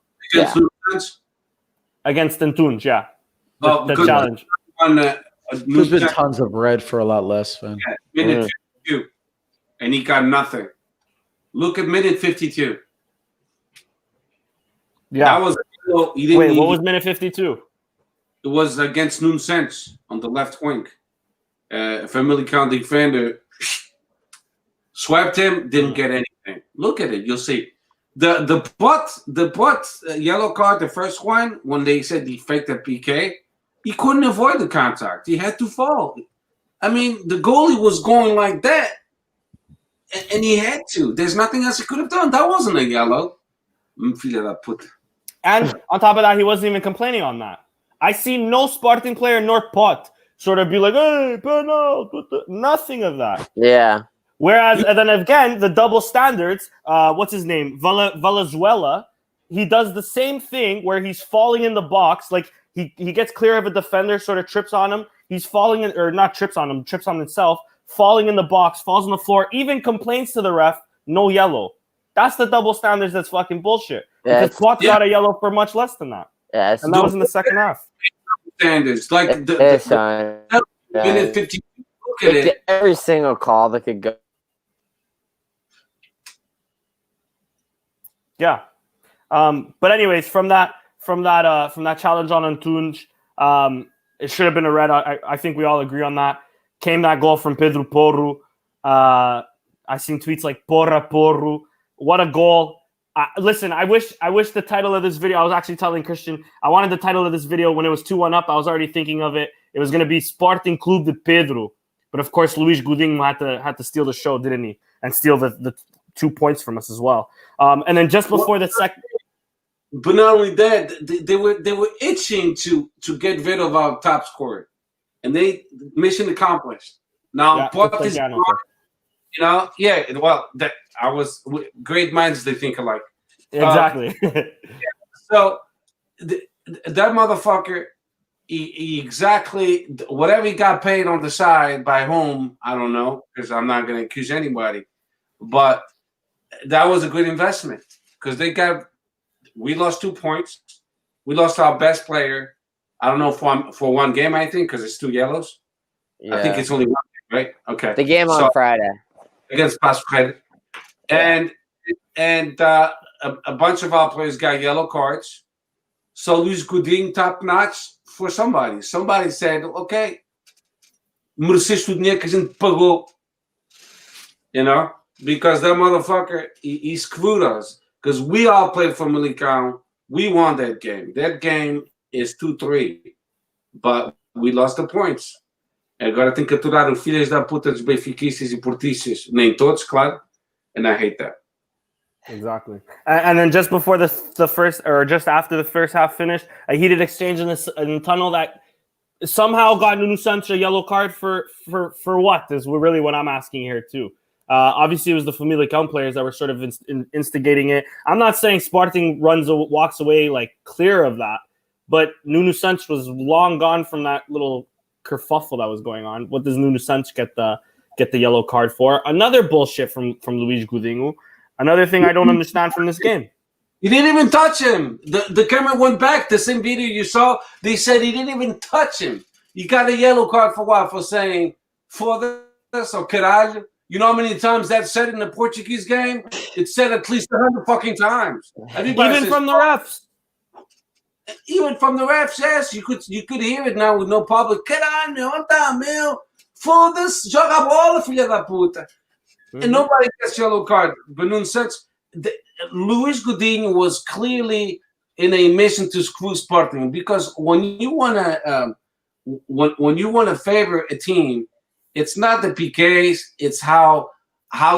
S1: Against Antunes, yeah. The challenge.
S4: There's been tons of red for a lot less, man.
S2: Yeah, minute 52, and he got nothing. Look at minute 52.
S1: Yeah.
S2: That was
S1: Wait, what was minute 52?
S2: It was against Nunes on the left wing. Familicao defender swept him, didn't get anything. Look at it, you'll see. The butt yellow card, the first one, when they said he faked a PK, he couldn't avoid the contact. He had to fall. I mean, the goalie was going like that, and he had to. There's nothing else he could have done. That wasn't a yellow.
S1: And on top of that, he wasn't even complaining on that. I see no Sporting player nor Pot sort of be like, hey, penal, nothing of that.
S3: Yeah.
S1: Whereas, and then again, the double standards, what's his name? Valenzuela, he does the same thing where he's falling in the box. Like, he gets clear of a defender, sort of trips on him. He's falling in, or not trips on him, trips on himself, falling in the box, falls on the floor, even complains to the ref, no yellow. That's the double standards that's fucking bullshit.
S3: Yeah,
S1: because Pot got a yellow for much less than that.
S3: Yeah,
S1: and that was in the second half.
S2: Standards like minute 50. Look at it.
S3: Every single call that could go.
S1: Yeah, but anyways, from that challenge on Antunes, it should have been a red. I think we all agree on that. Came that goal from Pedro Porro. I seen tweets like Porra Porro. What a goal. Listen, I wish the title of this video, I was actually telling Christian, I wanted the title of this video when it was 2-1 up. I was already thinking of it. It was going to be Sporting Clube de Pedro. But of course, Luís Godinho had to steal the show, didn't he? And steal the 2 points from us as well. And then just before the second...
S2: But not only that, they were itching to get rid of our top scorer. And mission accomplished. Now, Portuguese, great minds, they think alike.
S1: Exactly.
S2: So that motherfucker, he exactly whatever he got paid on the side by whom, I don't know, because I'm not going to accuse anybody. But that was a good investment because we lost 2 points. We lost our best player. I don't know for one game, I think, because it's 2 yellows. Yeah. I think it's only one game, right? Okay.
S3: The game on Friday.
S2: Against Pascal. And a bunch of our players got yellow cards. So Luís Godinho top notch for somebody. Somebody said, okay, mereceste o dinheiro que a gente pagou. You know? Because that motherfucker, he screwed us. Because we all played for Familicao. We won that game. That game is 2-3. But we lost the points. Agora tem que aturar os filhos da puta dos benfiquistas e portistas. Nem todos, claro. And I hate that.
S1: Exactly. And then just before the first, or just after the first half finished, a heated exchange in the tunnel that somehow got Nuno Santos a yellow card for what is really what I'm asking here too. Obviously, it was the familicao players that were sort of instigating it. I'm not saying Sporting walks away like clear of that, but Nuno Santos was long gone from that little kerfuffle that was going on. What does Nuno Santos get the yellow card for? Another bullshit from Luís Godinho. Another thing I don't understand from this game.
S2: He didn't even touch him. The camera went back. The same video you saw, they said he didn't even touch him. You got a yellow card for what? For saying foda-se or caralho. You know how many times that's said in the Portuguese game? It's said at least 100 fucking times.
S1: Even from the refs.
S2: Even from the refs, yes. You could hear it now with no public. Caralho, anda, meu. Foda-se, joga a bola, filha da puta. And nobody gets yellow card. But Nuno Santos, Luís Godinho was clearly in a mission to screw Sporting, because when you want to favor a team, it's not the PKs, it's how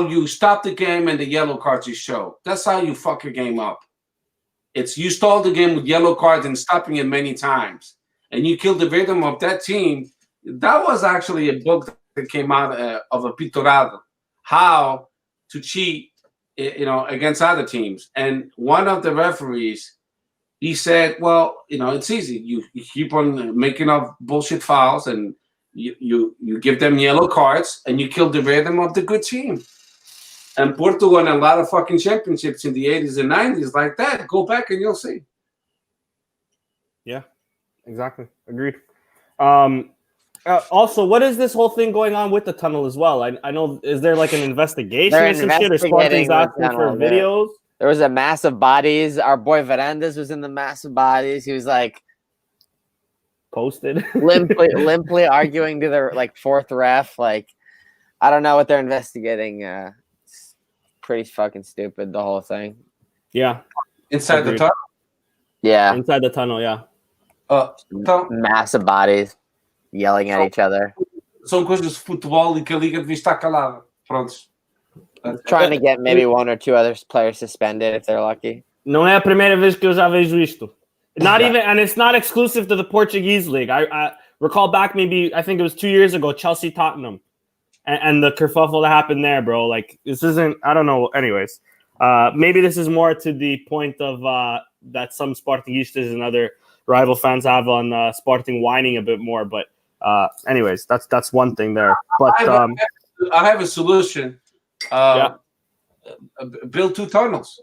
S2: you stop the game and the yellow cards you show. That's how you fuck your game up. It's you stall the game with yellow cards and stopping it many times, and you kill the rhythm of that team. That was actually a book that came out of a Pitorado. How to cheat, against other teams. And one of the referees, he said, well, it's easy. You keep on making up bullshit fouls and you give them yellow cards and you kill the rhythm of the good team. And Portugal won a lot of fucking championships in the 80s and 90s like that. Go back and you'll see.
S1: Yeah, exactly. Agreed. Also, what is this whole thing going on with the tunnel as well? I know, is there like an investigation or some shit? Or Sporting's asking for videos?
S3: There was a massive bodies. Our boy Varandas was in the massive bodies. He was like
S1: posted
S3: limply arguing to the fourth ref. Like, I don't know what they're investigating. It's pretty fucking stupid, the whole thing.
S1: Yeah.
S2: Inside the tunnel?
S3: Yeah.
S1: Inside the tunnel, yeah.
S3: Massive bodies. Yelling at each other.
S2: São coisas de futebol e que a liga devia estar calada. Prontos.
S3: Trying to get maybe 1 or 2 other players suspended if they're lucky.
S1: Não é a primeira vez que eu já vejo isto. Not even, and it's not exclusive to the Portuguese league. I recall back maybe, I think it was 2 years ago, Chelsea Tottenham, and the kerfuffle that happened there, bro. Like, this isn't, I don't know. Anyways, maybe this is more to the point of that some Sportingistas and other rival fans have on Sporting whining a bit more, but anyways, that's one thing there. But
S2: I have a solution. Build 2 tunnels.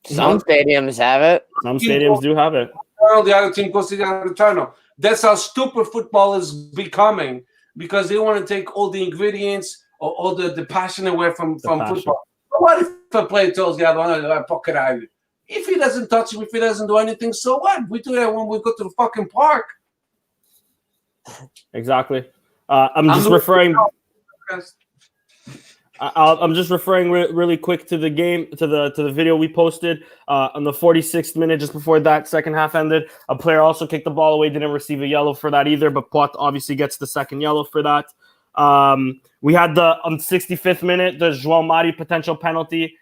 S3: Some stadiums have it.
S1: Some stadiums do have it.
S2: The other team goes to the other tunnel. That's how stupid football is becoming, because they want to take all the ingredients or all the passion away from football. But what if a player tells the other one, if he doesn't touch him, if he doesn't do anything, so what? We do that when we go to the fucking park.
S1: Exactly. I'm just referring I'm just referring really quick to the game, to the video we posted on the 46th minute, just before that second half ended. A player also kicked the ball away, didn't receive a yellow for that either, but Pot obviously gets the second yellow for that. We had the 65th minute, the João Mari potential penalty,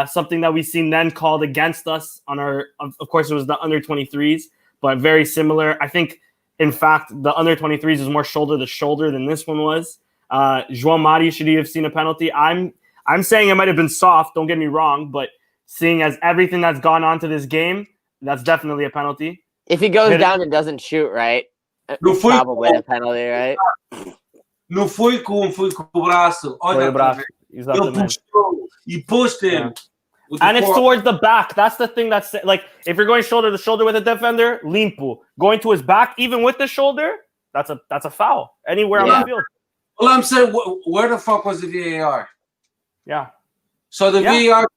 S1: something that we seen then called against us on our. Of course, it was the under 23s, but very similar. I think, in fact, the under 23s is more shoulder to shoulder than this one was. João Mari, should he have seen a penalty? I'm saying it might have been soft, don't get me wrong, but seeing as everything that's gone on to this game, that's definitely a penalty.
S3: If he goes down and doesn't shoot, right? It's probably a penalty, right?
S2: Não foi com o braço. Olha, he pushed him.
S1: Yeah. And it's towards the back. That's the thing that's like, if you're going shoulder to shoulder with a defender, limpo. Going to his back, even with the shoulder, that's a foul anywhere on the field.
S2: Well, I'm saying, where the fuck was the VAR?
S1: Yeah.
S2: So the VAR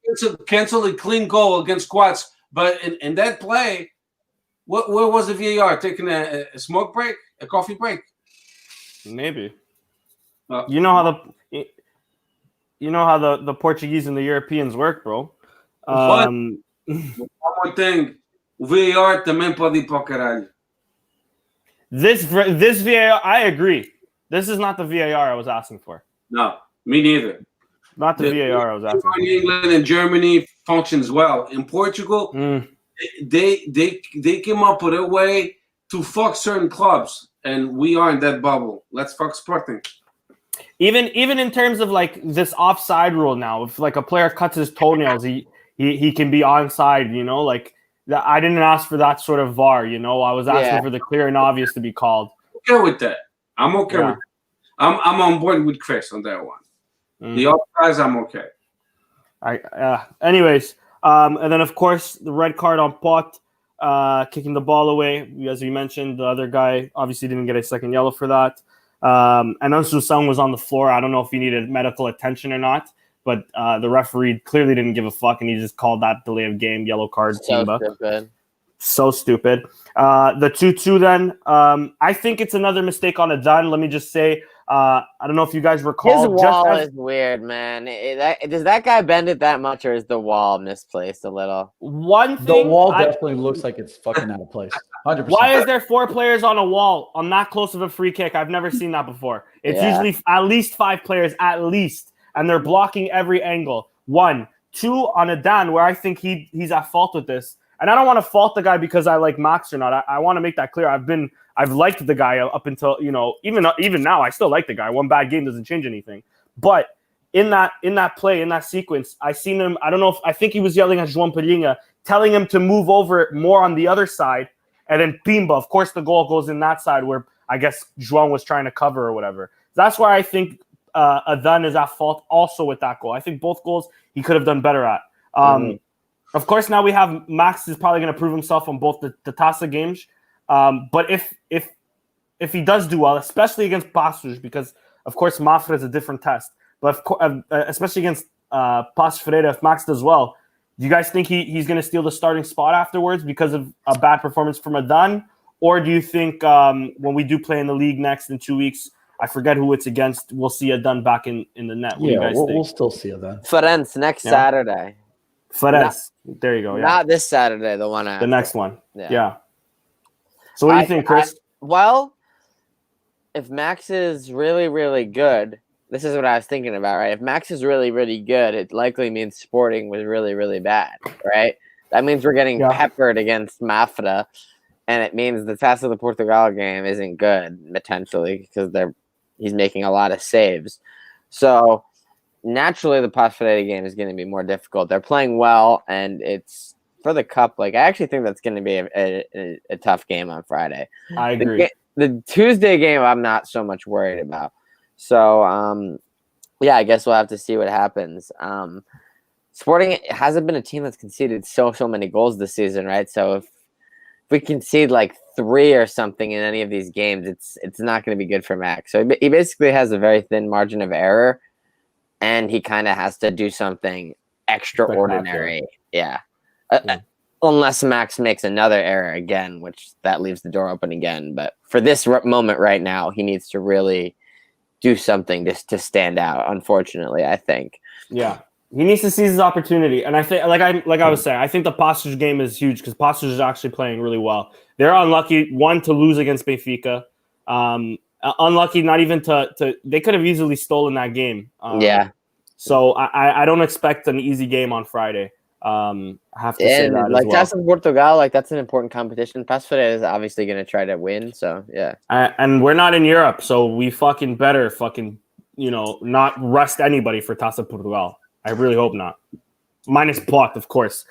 S2: canceled a clean goal against Quats, but in that play, where was the VAR? Taking a smoke break, a coffee break?
S1: Maybe. You know how the Portuguese and the Europeans work, bro.
S2: One more thing, o VAR também pode ir para o caralho.
S1: This VAR, I agree. This is not the VAR I was asking for.
S2: No, me neither.
S1: Not the VAR I was asking for.
S2: England and Germany functions well. In Portugal, they came up with a way to fuck certain clubs, and we are in that bubble. Let's fuck Sporting.
S1: Even in terms of like this offside rule now, if like a player cuts his toenails, he can be onside. You know, like I didn't ask for that sort of VAR. You know, I was asking for the clear and obvious to be called.
S2: Okay with that. I'm okay with that. I'm on board with Chris on that one. The offsides, I'm okay.
S1: Anyways, and then of course the red card on Pot, kicking the ball away. As we mentioned, the other guy obviously didn't get a second yellow for that. And Ansu Sung was on the floor. I don't know if he needed medical attention or not, but the referee clearly didn't give a fuck, and he just called that delay of game yellow card. So stupid. The 2-2 then. I think it's another mistake on Adan. Let me just say, I don't know if you guys recall.
S3: His wall is weird, man. Does that guy bend it that much, or is the wall misplaced a little?
S1: One thing,
S4: the wall definitely looks like it's fucking out of place. 100%.
S1: Why is there 4 players on a wall on that close of a free kick? I've never seen that before. It's usually at least 5 players, at least, and they're blocking every angle. 1, 2 on Adan, where I think he's at fault with this. And I don't want to fault the guy because I like Max or not. I want to make that clear. I've liked the guy up until, even now I still like the guy. One bad game doesn't change anything. But in that play, in that sequence, I seen him. I think he was yelling at João Palhinha, telling him to move over more on the other side. And then Pimba, of course, the goal goes in that side where I guess João was trying to cover or whatever. That's why I think Adan is at fault also with that goal. I think both goals he could have done better at. Of course, now we have Max is probably going to prove himself on both the Taça games. But if he does do well, especially against Passos, because, of course, Mafra is a different test. But especially against Passos Ferreira, if Max does well, do you guys think he's going to steal the starting spot afterwards because of a bad performance from Adan? Or do you think when we do play in the league next in 2 weeks, I forget who it's against, we'll see Adan back in the net? What do you guys think?
S4: We'll still see Adan.
S3: Ferenc next Saturday.
S1: Ferenc. There you go. Yeah.
S3: Not this Saturday, the one after.
S1: The next one. Yeah. So what do you think, Chris?
S3: Well, if Max is really, really good, this is what I was thinking about, right? If Max is really, really good, it likely means Sporting was really, really bad, right? That means we're getting peppered against Mafra, and it means the Taça de Portugal game isn't good, potentially, because he's making a lot of saves. So naturally, the Passos Ferreira game is going to be more difficult. They're playing well, and it's for the cup. Like, I actually think that's going to be a tough game on Friday.
S1: I agree.
S3: The Tuesday game, I'm not so much worried about. So, I guess we'll have to see what happens. Sporting hasn't been a team that's conceded so many goals this season, right? So if we concede like 3 or something in any of these games, it's not going to be good for Max. So he basically has a very thin margin of error. And he kind of has to do something extraordinary. Yeah. Unless Max makes another error again, which that leaves the door open again. But for this moment right now, he needs to really do something just to stand out. Unfortunately, I think.
S1: Yeah, he needs to seize his opportunity, and I think, like I was saying, I think the Passos game is huge because Passos is actually playing really well. They're unlucky to lose against Benfica. Unlucky not even to they could have easily stolen that game. So I don't expect an easy game on Friday. I have to say that
S3: like
S1: as well.
S3: that's in Portugal, like that's an important competition. Passo is obviously going to try to win. So yeah,
S1: and we're not in Europe, so we fucking better not rest anybody for Taça Portugal. I really hope not. Minus Plot, of course,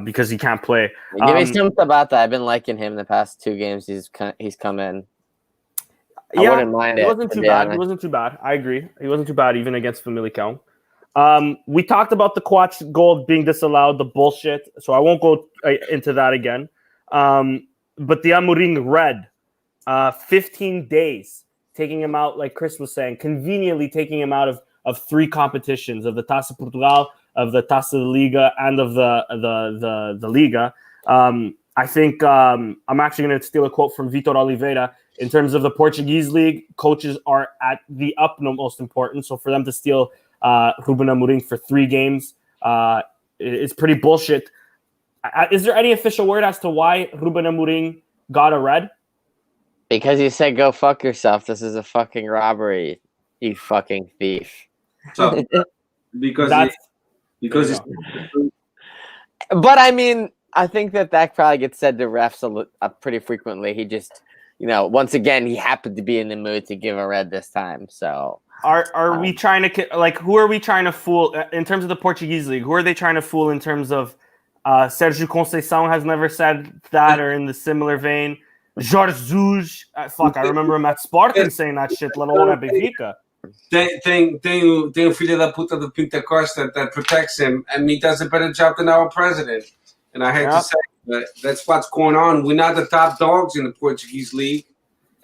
S1: because he can't play.
S3: Give me some about that. I've been liking him the past 2 games. He's come in. I wouldn't mind it.
S1: He wasn't too bad. He wasn't too bad. I agree. He wasn't too bad even against Familicao. We talked about the Coach goal being disallowed, the bullshit. So I won't go into that again. But the Amorim red, 15 days, taking him out, like Chris was saying, conveniently taking him out of 3 competitions, of the Taça Portugal, of the Taça Liga, and of the Liga. I think I'm actually going to steal a quote from Vitor Oliveira. In terms of the Portuguese league, coaches are at the utmost importance. So for them to steal Ruben Amorim for 3 games, it's pretty bullshit. Is there any official word as to why Ruben Amorim got a red?
S3: Because he said, "Go fuck yourself. This is a fucking robbery, you fucking thief."
S2: So because
S3: But I mean, I think that probably gets said to refs pretty frequently. He just, once again, he happened to be in the mood to give a red this time. So
S1: are we trying to who are we trying to fool in terms of the Portuguese league? Who are they trying to fool in terms of Sergio Conceição has never said that, or in the similar vein? Jorge Jesus, I remember him at Sporting saying that shit, let alone at Benfica.
S2: Tem o filho da puta do Pinta Costa that protects him, and he does a better job than our president. And I hate to say, but that's what's going on. We're not the top dogs in the Portuguese league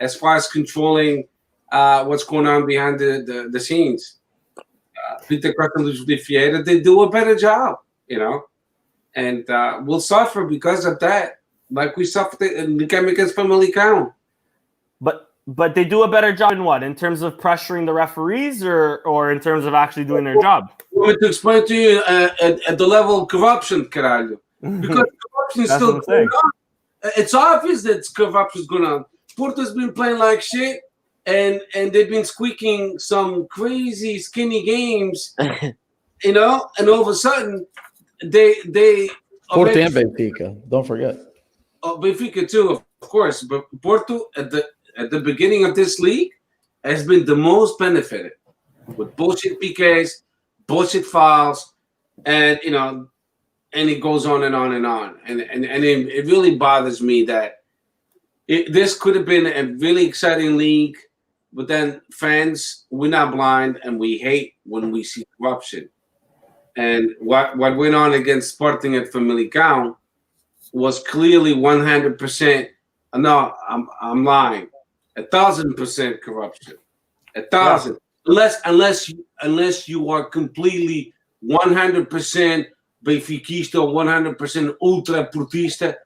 S2: as far as controlling what's going on behind the scenes. Pinta Costa and Luís de Vieira, they do a better job, and we'll suffer because of that. Like we suffered in the game against Familicao.
S1: But they do a better job in what? In terms of pressuring the referees, or in terms of actually doing their job?
S2: I want to explain to you at the level of corruption, caralho. Because corruption is still going on. It's obvious that corruption is going on. Porto's been playing like shit, and they've been squeaking some crazy skinny games, and all of a sudden they
S4: Porto and Benfica, don't forget.
S2: Benfica too, of course, but Porto at the beginning of this league has been the most benefited with bullshit PKs, bullshit fouls, and it goes on and on and on. And it really bothers me that this could have been a really exciting league, but then fans, we're not blind, and we hate when we see corruption. And what went on against Sporting at Familicao was clearly 100%. No, I'm lying. 1,000% corruption. 1,000. Unless you are completely 100% Benfiquista or 100% ultra portista,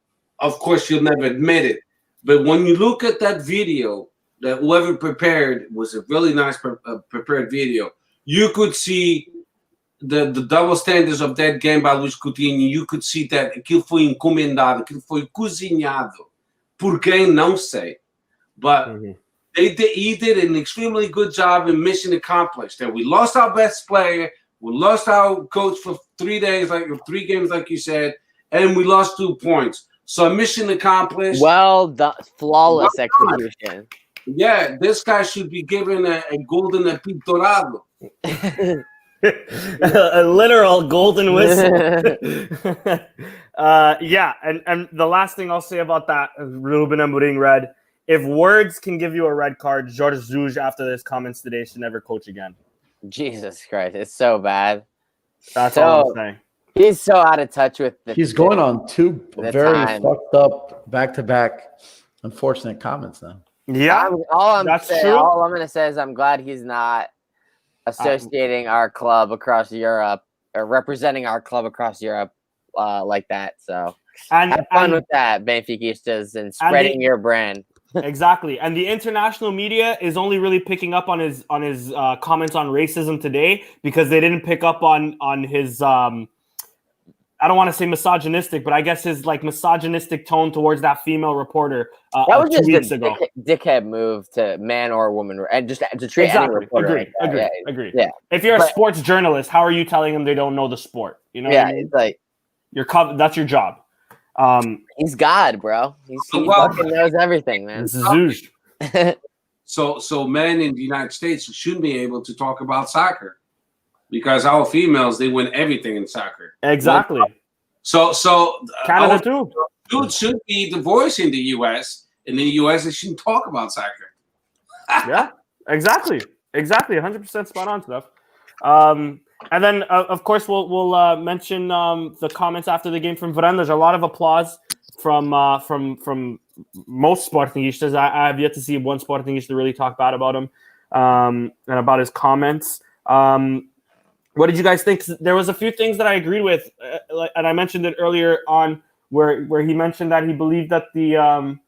S2: of course you'll never admit it. But when you look at that video that whoever prepared was a really nice prepared video, you could see the double standards of that game by Luís Coutinho. You could see that aquilo foi encomendado, aquilo foi cozinhado. Por quem não sei. But he did an extremely good job in mission accomplished. That we lost our best player, we lost our coach for 3 days, 3 games, like you said, and we lost 2 points. So mission accomplished.
S3: Well done, flawless execution.
S2: Yeah, this guy should be given a golden pintorado.
S1: A literal golden whistle. And the last thing I'll say about that, Ruben Amorim red. If words can give you a red card, Jorge Jesus, after this comments today, should never coach again.
S3: Jesus Christ, it's so bad.
S1: That's all I'm saying.
S3: He's so out of touch with
S4: He's going on 2 very fucked up back-to-back unfortunate comments now.
S1: Yeah,
S3: all I'm going to say is I'm glad he's not associating our club across Europe or representing our club across Europe like that. So have fun with that, Benfiquistas, and spreading your brand.
S1: Exactly. And the international media is only really picking up on his comments on racism today because they didn't pick up on his I don't want to say misogynistic, but I guess his like misogynistic tone towards that female reporter
S3: That was
S1: 2
S3: just
S1: weeks
S3: a
S1: ago.
S3: dickhead move to man or woman, and just to treat any reporter like that.
S1: Agree.
S3: Yeah.
S1: If you're a sports journalist, how are you telling them they don't know the sport? You know, what I mean?
S3: It's like
S1: that's your job.
S3: He's God, bro. He fucking knows everything, man.
S1: This is Zoosh.
S2: So men in the United States shouldn't be able to talk about soccer because our females, they win everything in soccer.
S1: Exactly.
S2: So
S1: Canada too.
S2: Dude should be the voice in the U.S. In the U.S., they shouldn't talk about soccer.
S1: Yeah, exactly. 100% spot on stuff. And then, of course, we'll mention the comments after the game from Varane. There's a lot of applause from most Sportingistas. I have yet to see one Sportingista really talk bad about him and about his comments. What did you guys think? There was a few things that I agreed with, and I mentioned it earlier on, where he mentioned that he believed that the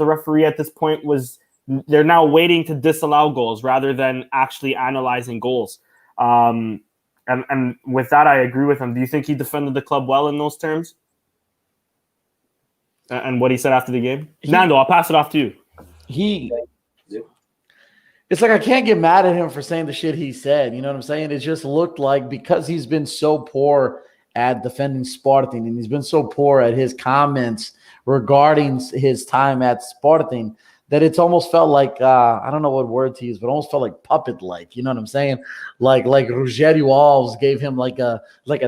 S1: referee at this point they're now waiting to disallow goals rather than actually analyzing goals. And with that, I agree with him. Do you think he defended the club well in those terms? And what he said after the game? Nando, I'll pass it off to you.
S4: It's like I can't get mad at him for saying the shit he said. You know what I'm saying? It just looked like because he's been so poor at defending Sporting and he's been so poor at his comments regarding his time at Sporting that it's almost felt like I don't know what word to use, but almost felt like puppet-like. You know what I'm saying? Like Rogério Alves gave him like a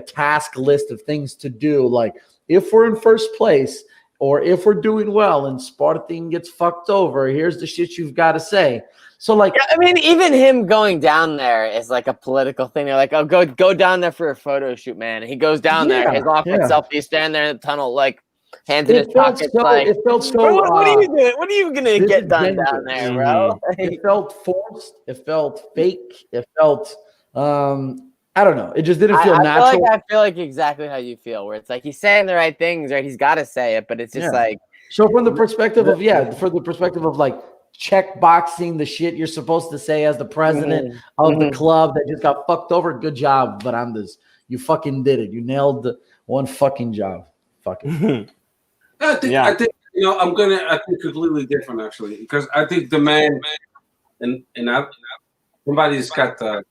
S4: task list of things to do. Like if we're in first place or if we're doing well and Sporting gets fucked over, here's the shit you've got to say. So like,
S3: I mean, even him going down there is like a political thing. They're like, "Oh, go down there for a photo shoot, man." And he goes down there, his awkward selfie, standing there in the tunnel, like hands in his pockets.
S4: It felt so.
S3: Bro, what are you doing? What are you gonna get done down there, bro?
S4: It felt forced. It felt fake. It felt. I don't know. It just didn't feel natural.
S3: I feel like exactly how you feel, where it's like he's saying the right things, right? He's got to say it, but it's just like.
S4: So from the perspective of like check boxing the shit you're supposed to say as the president of the club that just got fucked over. Good job, Varandas. You fucking did it. You nailed one fucking job. Fucking.
S2: I think I think completely different actually because I think the man and somebody's got the.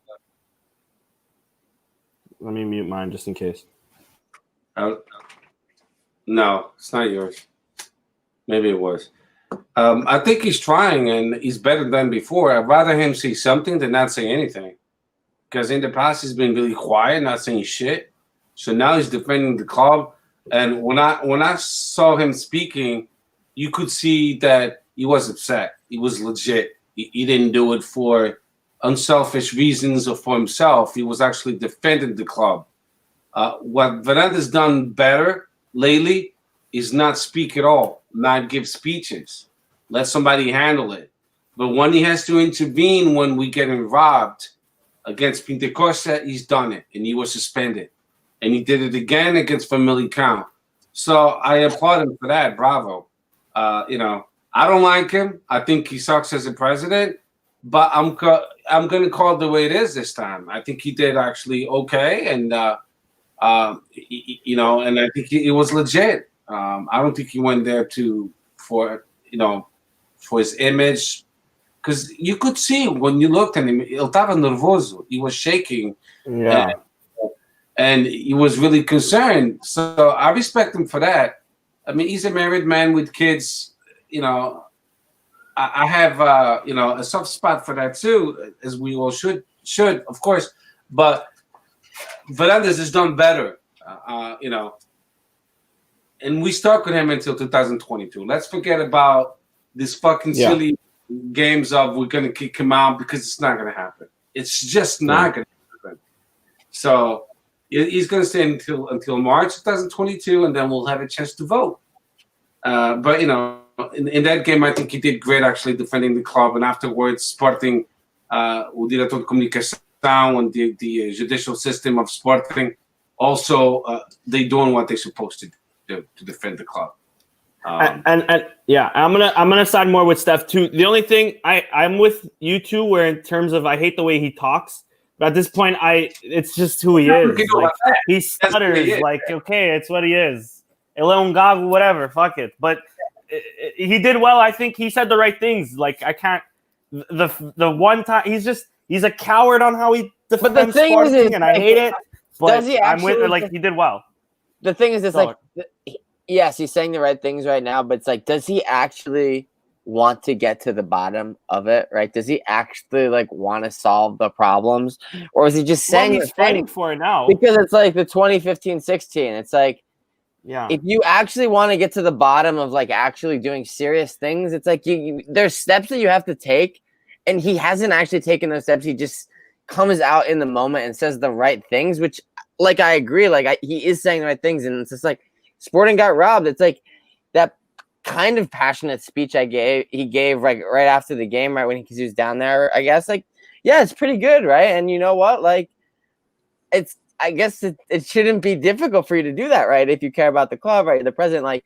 S1: Let me mute mine just in case.
S2: No, it's not yours. Maybe it was. I think he's trying and he's better than before. I'd rather him say something than not say anything. Because in the past he's been really quiet, not saying shit. So now he's defending the club. And when I saw him speaking, you could see that he was upset. He was legit. He didn't do it for unselfish reasons or for himself. He was actually defending the club. What Varanda's done better lately is not speak at all, not give speeches, let somebody handle it. But when he has to intervene when we get robbed against Pintecosta, he's done it, and he was suspended. And he did it again against familicao. So I applaud him for that. Bravo. I don't like him. I think he sucks as a president, but I'm going to call it the way it is this time. I think he did actually okay, and and I think it was legit. I don't think he went there for his image, because you could see when you looked at him, ele estava nervoso. He was shaking, and he was really concerned. So I respect him for that. I mean, he's a married man with kids. I have a soft spot for that too, as we all should of course. But Varandas has done better, and we stuck with him until 2022. Let's forget about this fucking silly games of we're gonna kick him out, because it's not gonna happen. It's just not gonna happen. So he's gonna stay until March 2022, and then we'll have a chance to vote. But in that game, I think he did great actually defending the club, and afterwards, Sporting, o diretor de comunicação and the judicial system of Sporting, also they doing what they're supposed to do to defend the club.
S1: And yeah, I'm gonna side more with Steph too. The only thing I'm with you two, where in terms of I hate the way he talks, but at this point it's just who he is. Like he stutters. Like okay, it's what he is. Ele un gago, whatever. Fuck it. But he did well. I think he said the right things. Like I can't. The one time he's a coward on how he defends. But the thing is, and I hate it. But I'm with it. Like he did well.
S3: The thing is, it's like. Yes, he's saying the right things right now, but it's like, does he actually want to get to the bottom of it, right? Does he actually like want to solve the problems, or is he just saying
S1: he's fighting for it now?
S3: Because it's like the 2015-16. It's like,
S1: yeah,
S3: if you actually want to get to the bottom of like actually doing serious things, it's like there's steps that you have to take, and he hasn't actually taken those steps. He just comes out in the moment and says the right things, which, like, I agree, like he is saying the right things, and it's just like. Sporting got robbed. It's like that kind of passionate speech he gave like right after the game, right when he was down there. I guess like, yeah, it's pretty good, right? And you know what? Like, I guess it shouldn't be difficult for you to do that, right? If you care about the club, right? The president, like,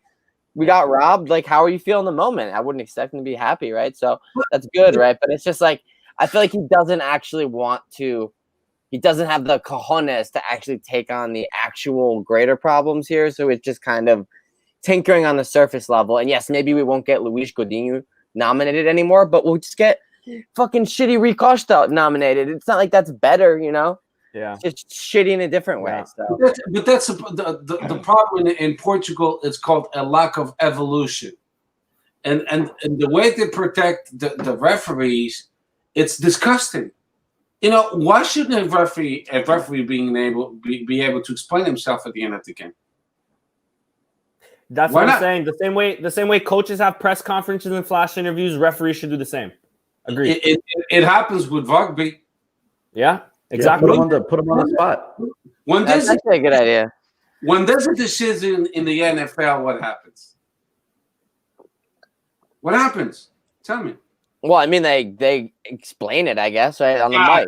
S3: we got robbed. Like, how are you feeling in the moment? I wouldn't expect him to be happy, right? So that's good, right? But it's just like I feel like he doesn't actually want to. He doesn't have the cojones to actually take on the actual greater problems here. So it's just kind of tinkering on the surface level. And yes, maybe we won't get Luis Godinho nominated anymore, but we'll just get fucking shitty Rui Costa nominated. It's not like that's better, you know?
S1: Yeah.
S3: It's just shitty in a different way. So.
S2: But that's the problem in Portugal. It's called a lack of evolution. And the way they protect the referees, it's disgusting. You know, why shouldn't a referee being be able to explain himself at the end of the game?
S1: That's what I'm saying. The same way coaches have press conferences and flash interviews, referees should do the same. Agreed.
S2: It happens with rugby.
S1: Yeah, exactly.
S4: Yeah, put them on the spot.
S3: That's actually a good idea.
S2: When there's a decision in the NFL, what happens? What happens? Tell me.
S3: Well, I mean, they explain it, I guess, right, on the mic.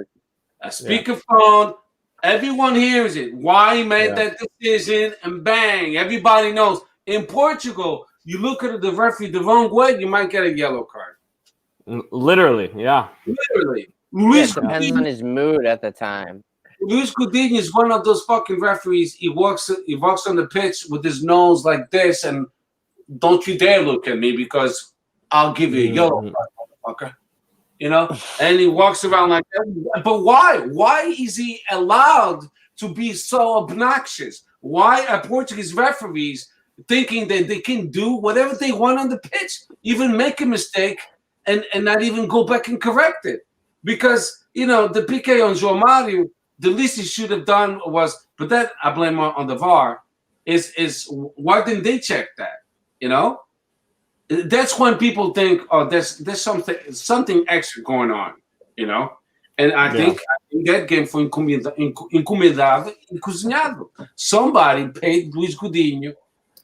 S2: A speakerphone, everyone hears it. Why he made that decision, and bang, everybody knows. In Portugal, you look at the referee the wrong way, you might get a yellow card.
S1: Literally, yeah.
S2: Literally.
S3: Depends on his mood at the time.
S2: Luis Godinho is one of those fucking referees. He walks on the pitch with his nose like this, and don't you dare look at me because I'll give you a yellow card. Okay. You know, and he walks around like that. But why? Why is he allowed to be so obnoxious? Why are Portuguese referees thinking that they can do whatever they want on the pitch, even make a mistake and not even go back and correct it? Because, you know, the PK on João Mario, the least he should have done was, but that I blame on the VAR, is why didn't they check that? You know? That's when people think, oh, there's something extra going on, you know. And I think that game foi encomendado e cozinhado. Somebody paid Luis Godinho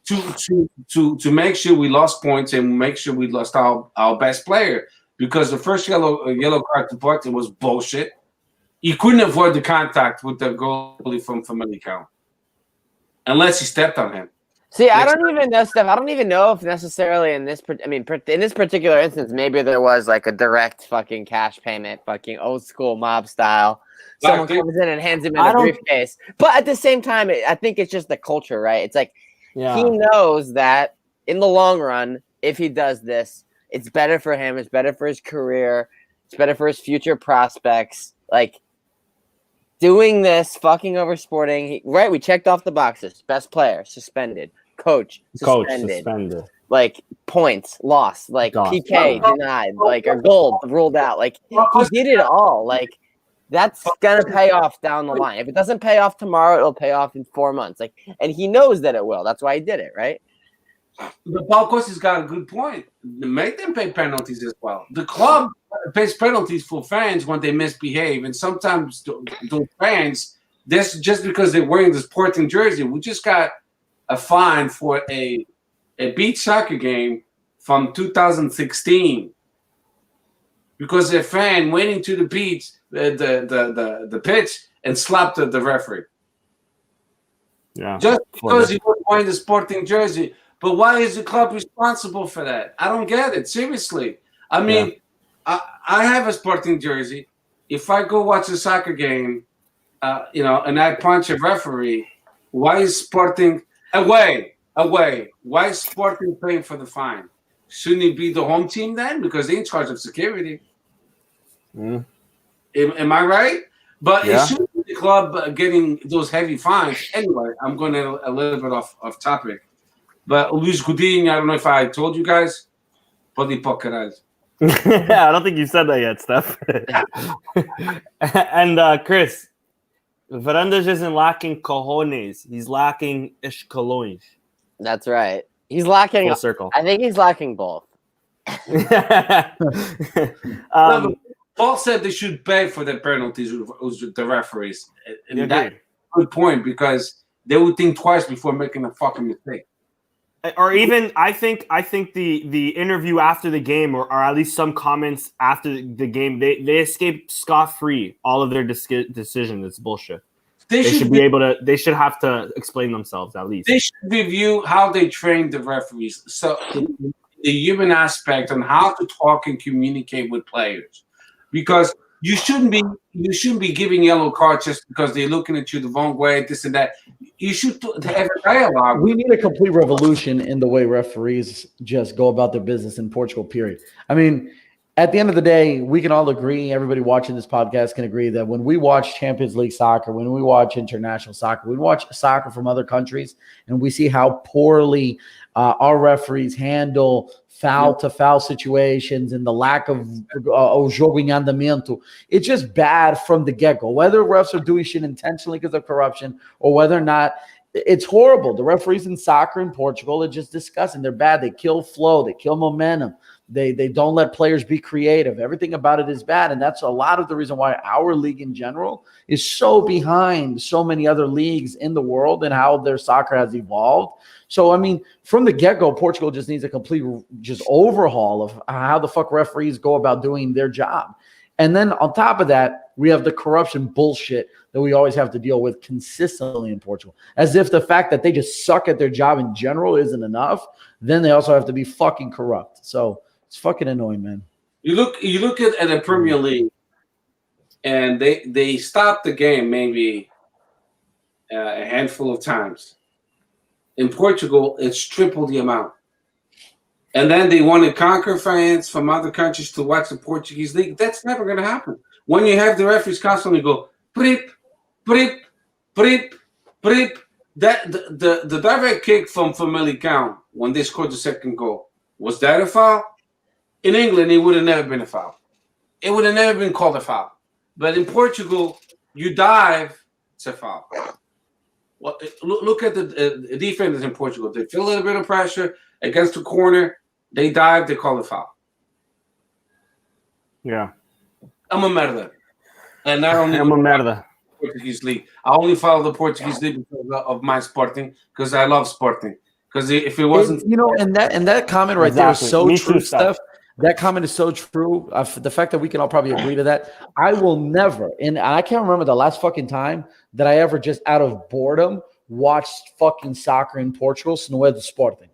S2: to make sure we lost points and make sure we lost our best player, because the first yellow card to Porto was bullshit. He couldn't avoid the contact with the goalie from familicao unless he stepped on him.
S3: See, I don't even know, Steph. I don't even know if necessarily in this particular instance, maybe there was like a direct fucking cash payment, fucking old school mob style. Someone comes in and hands him in a briefcase. But at the same time, I think it's just the culture, right? It's like he knows that in the long run, if he does this, it's better for him. It's better for his career. It's better for his future prospects. Like, doing this, fucking over Sporting, right? We checked off the boxes. Best player, suspended. Coach suspended. Like, points lost. Like, PK denied. Like, a goal ruled out. Like, he did it all. Like, that's gonna pay off down the line. If it doesn't pay off tomorrow, it'll pay off in 4 months. Like, and he knows that it will. That's why he did it, right?
S2: But Paul Costa's got a good point. Make them pay penalties as well. The club pays penalties for fans when they misbehave, and sometimes those fans, that's just because they're wearing the Sporting jersey. We just got a fine for a beach soccer game from 2016 because a fan went into the beach, the pitch, and slapped the referee.
S1: Yeah,
S2: just because he was wearing the Sporting jersey. But why is the club responsible for that? I don't get it. Seriously. I mean, I have a Sporting jersey. If I go watch a soccer game, and I punch a referee, why is Sporting away? Why is Sporting paying for the fine? Shouldn't it be the home team then? Because they're in charge of security. Am I right? But it shouldn't be the club getting those heavy fines. Anyway, I'm going a little bit off topic. But Luis Godinho, I don't know if I told you guys. Pode ir para o caralho.
S1: I don't think you said that yet, Steph. And Chris, Varandas isn't lacking cojones. He's lacking escalões.
S3: That's right. He's lacking.
S1: Full circle.
S3: I think he's lacking both.
S2: Paul said they should pay for the penalties with the referees. And that's a good point because they would think twice before making a fucking mistake.
S1: Or even, I think the interview after the game, or at least some comments after the game, they escaped scot-free all of their decision. It's bullshit. They should have to explain themselves at least.
S2: They should review how they train the referees. So the human aspect on how to talk and communicate with players, because you shouldn't be giving yellow cards just because they're looking at you the wrong way, this and that. You should have a dialogue.
S4: We need a complete revolution in the way referees just go about their business in Portugal, period. I mean, at the end of the day, we can all agree, everybody watching this podcast can agree that when we watch Champions League soccer, when we watch international soccer, we watch soccer from other countries, and we see how poorly our referees handle foul-to-foul situations and the lack of jogo em andamento. It's just bad from the get-go. Whether refs are doing shit intentionally because of corruption or whether or not, it's horrible. The referees in soccer in Portugal are just disgusting. They're bad. They kill flow. They kill momentum. They don't let players be creative. Everything about it is bad, and that's a lot of the reason why our league in general is so behind so many other leagues in the world and how their soccer has evolved. So, I mean, from the get-go, Portugal just needs a complete just overhaul of how the fuck referees go about doing their job. And then on top of that, we have the corruption bullshit that we always have to deal with consistently in Portugal. As if the fact that they just suck at their job in general isn't enough, then they also have to be fucking corrupt. So it's fucking annoying, man.
S2: You look at the Premier League, and they stopped the game maybe a handful of times. In Portugal, it's triple the amount. And then they want to conquer fans from other countries to watch the Portuguese league. That's never going to happen. When you have the referees constantly go, prip, prip, prip, prip. The direct kick from familicao when they scored the second goal, was that a foul? In England, it would have never been a foul. It would have never been called a foul. But in Portugal, you dive, it's a foul. Well, look at the defenders in Portugal. They feel a little bit of pressure against the corner. They dive. They call it foul.
S1: Yeah.
S2: I'm a merda. And not only
S1: I'm a merda.
S2: Portuguese league. I only follow the Portuguese league because of my Sporting, because I love Sporting. Because if it wasn't,
S4: and that comment right there is so true, Steph. That comment is so true. The fact that we can all probably agree to that. I will never, and I can't remember the last fucking time that I ever just out of boredom watched fucking soccer in Portugal, se não é do Sporting.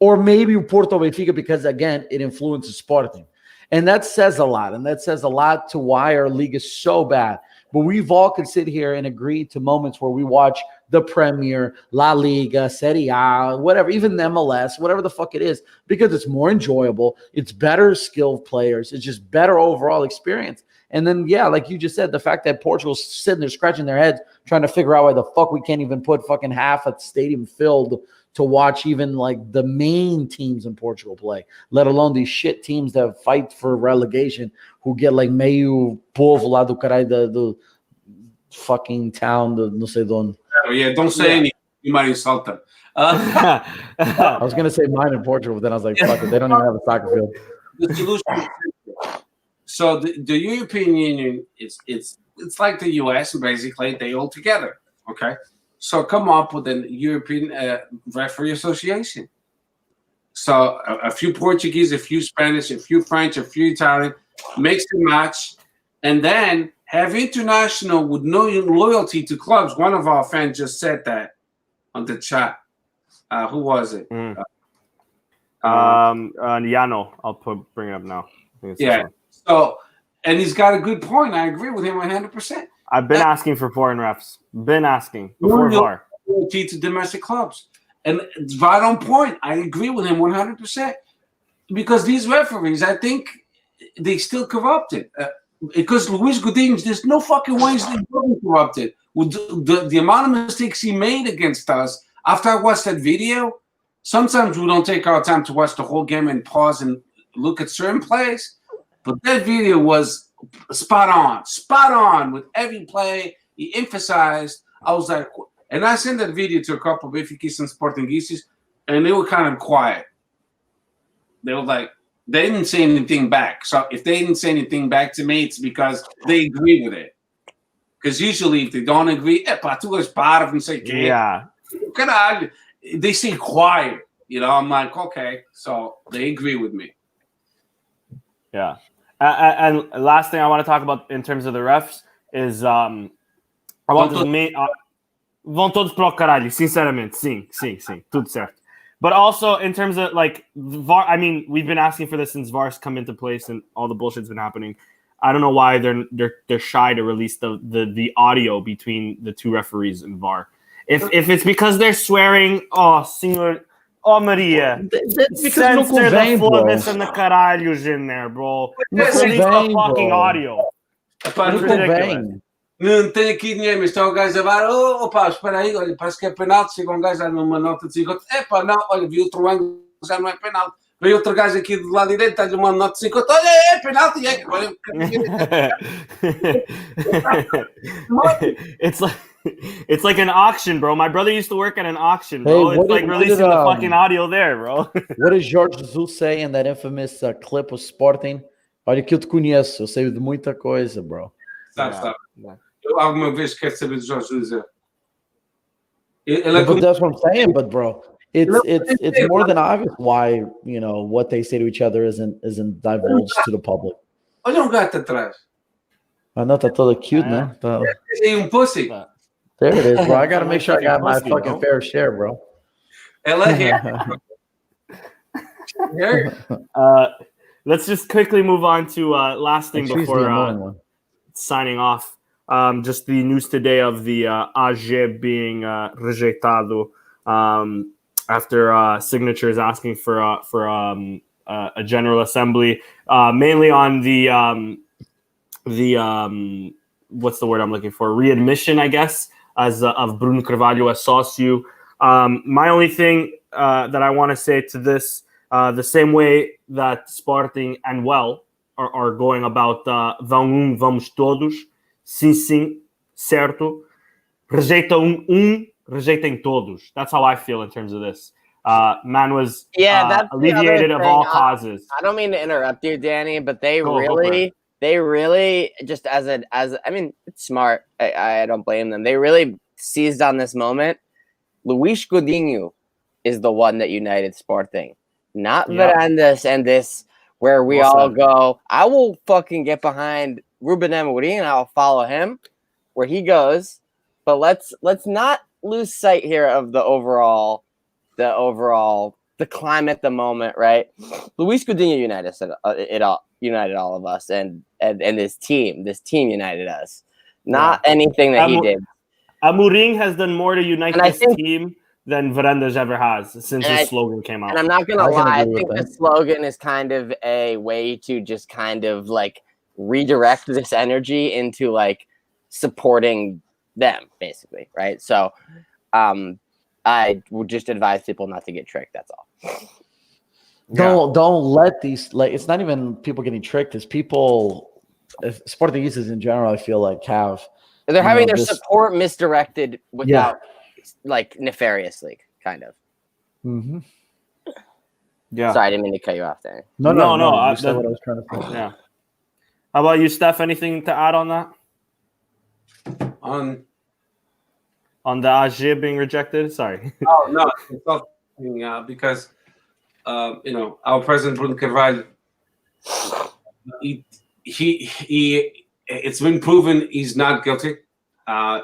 S4: Or maybe Porto Benfica, because again, it influences Sporting. And that says a lot. And that says a lot to why our league is so bad. But we've all could sit here and agree to moments where we watch the Premier, La Liga, Serie A, whatever, even the MLS, whatever the fuck it is, because it's more enjoyable. It's better skilled players. It's just better overall experience. And then, yeah, like you just said, the fact that Portugal's sitting there scratching their heads trying to figure out why the fuck we can't even put fucking half a stadium filled to watch even like the main teams in Portugal play, let alone these shit teams that fight for relegation who get like meio povo lá do caralho do fucking town, não sei de onde.
S2: Oh, yeah, don't say anything. You might insult them.
S4: I was going to say mine in Portugal, but then I was like, fuck it, they don't even have a soccer field.
S2: The solution is simple. So the European Union, it's like the US, basically, they all together, okay? So come up with a European referee association. So a few Portuguese, a few Spanish, a few French, a few Italian, mix and match, and then have international with no loyalty to clubs. One of our fans just said that on the chat. Who was it?
S1: Yano, I'll bring it up now. I think it's this
S2: Yeah.
S1: one.
S2: So, and he's got a good point. I agree with him 100%.
S1: I've been asking for foreign refs. Been asking before VAR.
S2: To domestic clubs, and it's right on point. I agree with him 100%. Because these referees, I think they still corrupted. Because Luis Godinho, there's no fucking ways they weren't corrupted. With the amount of mistakes he made against us, after I watched that video, sometimes we don't take our time to watch the whole game and pause and look at certain plays. But that video was spot on with every play. He emphasized. I was like, and I sent that video to a couple of Benfica and Portuguese, and they were kind of quiet. They were like, they didn't say anything back. So if they didn't say anything back to me, it's because they agree with it. Because usually if they don't agree, tu és parvo, não sei o quê.
S1: Yeah.
S2: Caralho. They stay quiet. You know, I'm like, okay. So they agree with me.
S1: Yeah. And last thing I want to talk about in terms of the refs is I want to vão todos para o caralho, sinceramente. Sim, tudo certo. But also in terms of like VAR, I mean, we've been asking for this since VAR's come into place and all the bullshit's been happening. I don't know why they're shy to release the audio between the two referees in VAR. If it's because they're swearing, Maria, censor the foda-se and the caralhos in there, bro. Release the fucking audio. It's ridiculous.
S2: Não tem aqui dinheiro, mas está o gajo a falar, pá, espera aí, olha, parece que é penalti, chega um gajo a dar numa nota de 50, não, olha, vi outro ângulo, já não é penalti. Veio outro gajo aqui do lado direito, está-lhe uma nota de 50, olha, é penalti,
S1: It's like an auction, bro. My brother used to work at an auction, bro. It's like releasing the fucking audio there, bro.
S4: What does Jorge Jesus say in that infamous clip of Sporting? Olha que eu te conheço, eu sei de muita coisa, bro.
S2: Sabe. Eu alguma vez quero saber do Jorge Jesus.
S4: But that's what I'm saying, but bro, it's more than obvious why, you know, what they say to each other isn't divulged to the public.
S2: Olha gato atrás.
S4: I know that's todo cute, né?
S2: Tem pussy.
S4: There it is, bro. I gotta make sure I got my fucking fair share, bro.
S2: Ela
S1: let's just quickly move on to last thing before signing off. Just the news today of the AG being rejeitado after signatures asking for a general assembly, mainly on the what's the word I'm looking for? Readmission, I guess, as of Bruno Carvalho as sócio. My only thing that I want to say to this, the same way that Sporting and Well are going about vamos todos, sim, certo, rejeita rejeitem todos. That's how I feel in terms of this. Man was
S3: that's
S1: alleviated of all causes.
S3: I don't mean to interrupt you, Danny, but they really just I mean, it's smart. I don't blame them. They really seized on this moment. Luis Godinho is the one that united Sporting, not Varandas and this, where we all go, I will fucking get behind Ruben Amorim and I'll follow him where he goes. But let's not lose sight here of the overall climate, the moment, right? Luis Godinho united all of us, and this team united us. Not anything that he did.
S1: Amorim has done more to unite this team than Varandas ever has since his slogan came out.
S3: And I'm not gonna lie, I think the slogan is kind of a way to just kind of like redirect this energy into like supporting them, basically, right? So I would just advise people not to get tricked. That's all.
S4: Don't let these, like, it's not even people getting tricked. It's people, Portuguese in general, I feel like
S3: they're having their support misdirected without like nefariously, kind of.
S4: Mm-hmm.
S1: Yeah.
S3: Sorry, I didn't mean to cut you off there.
S4: No. That's what I was trying to say.
S1: Yeah. How about you, Steph? Anything to add on that?
S2: On
S1: the AG being rejected? Sorry.
S2: Oh no, it's not because our president Bruno Carvalho, he it's been proven he's not guilty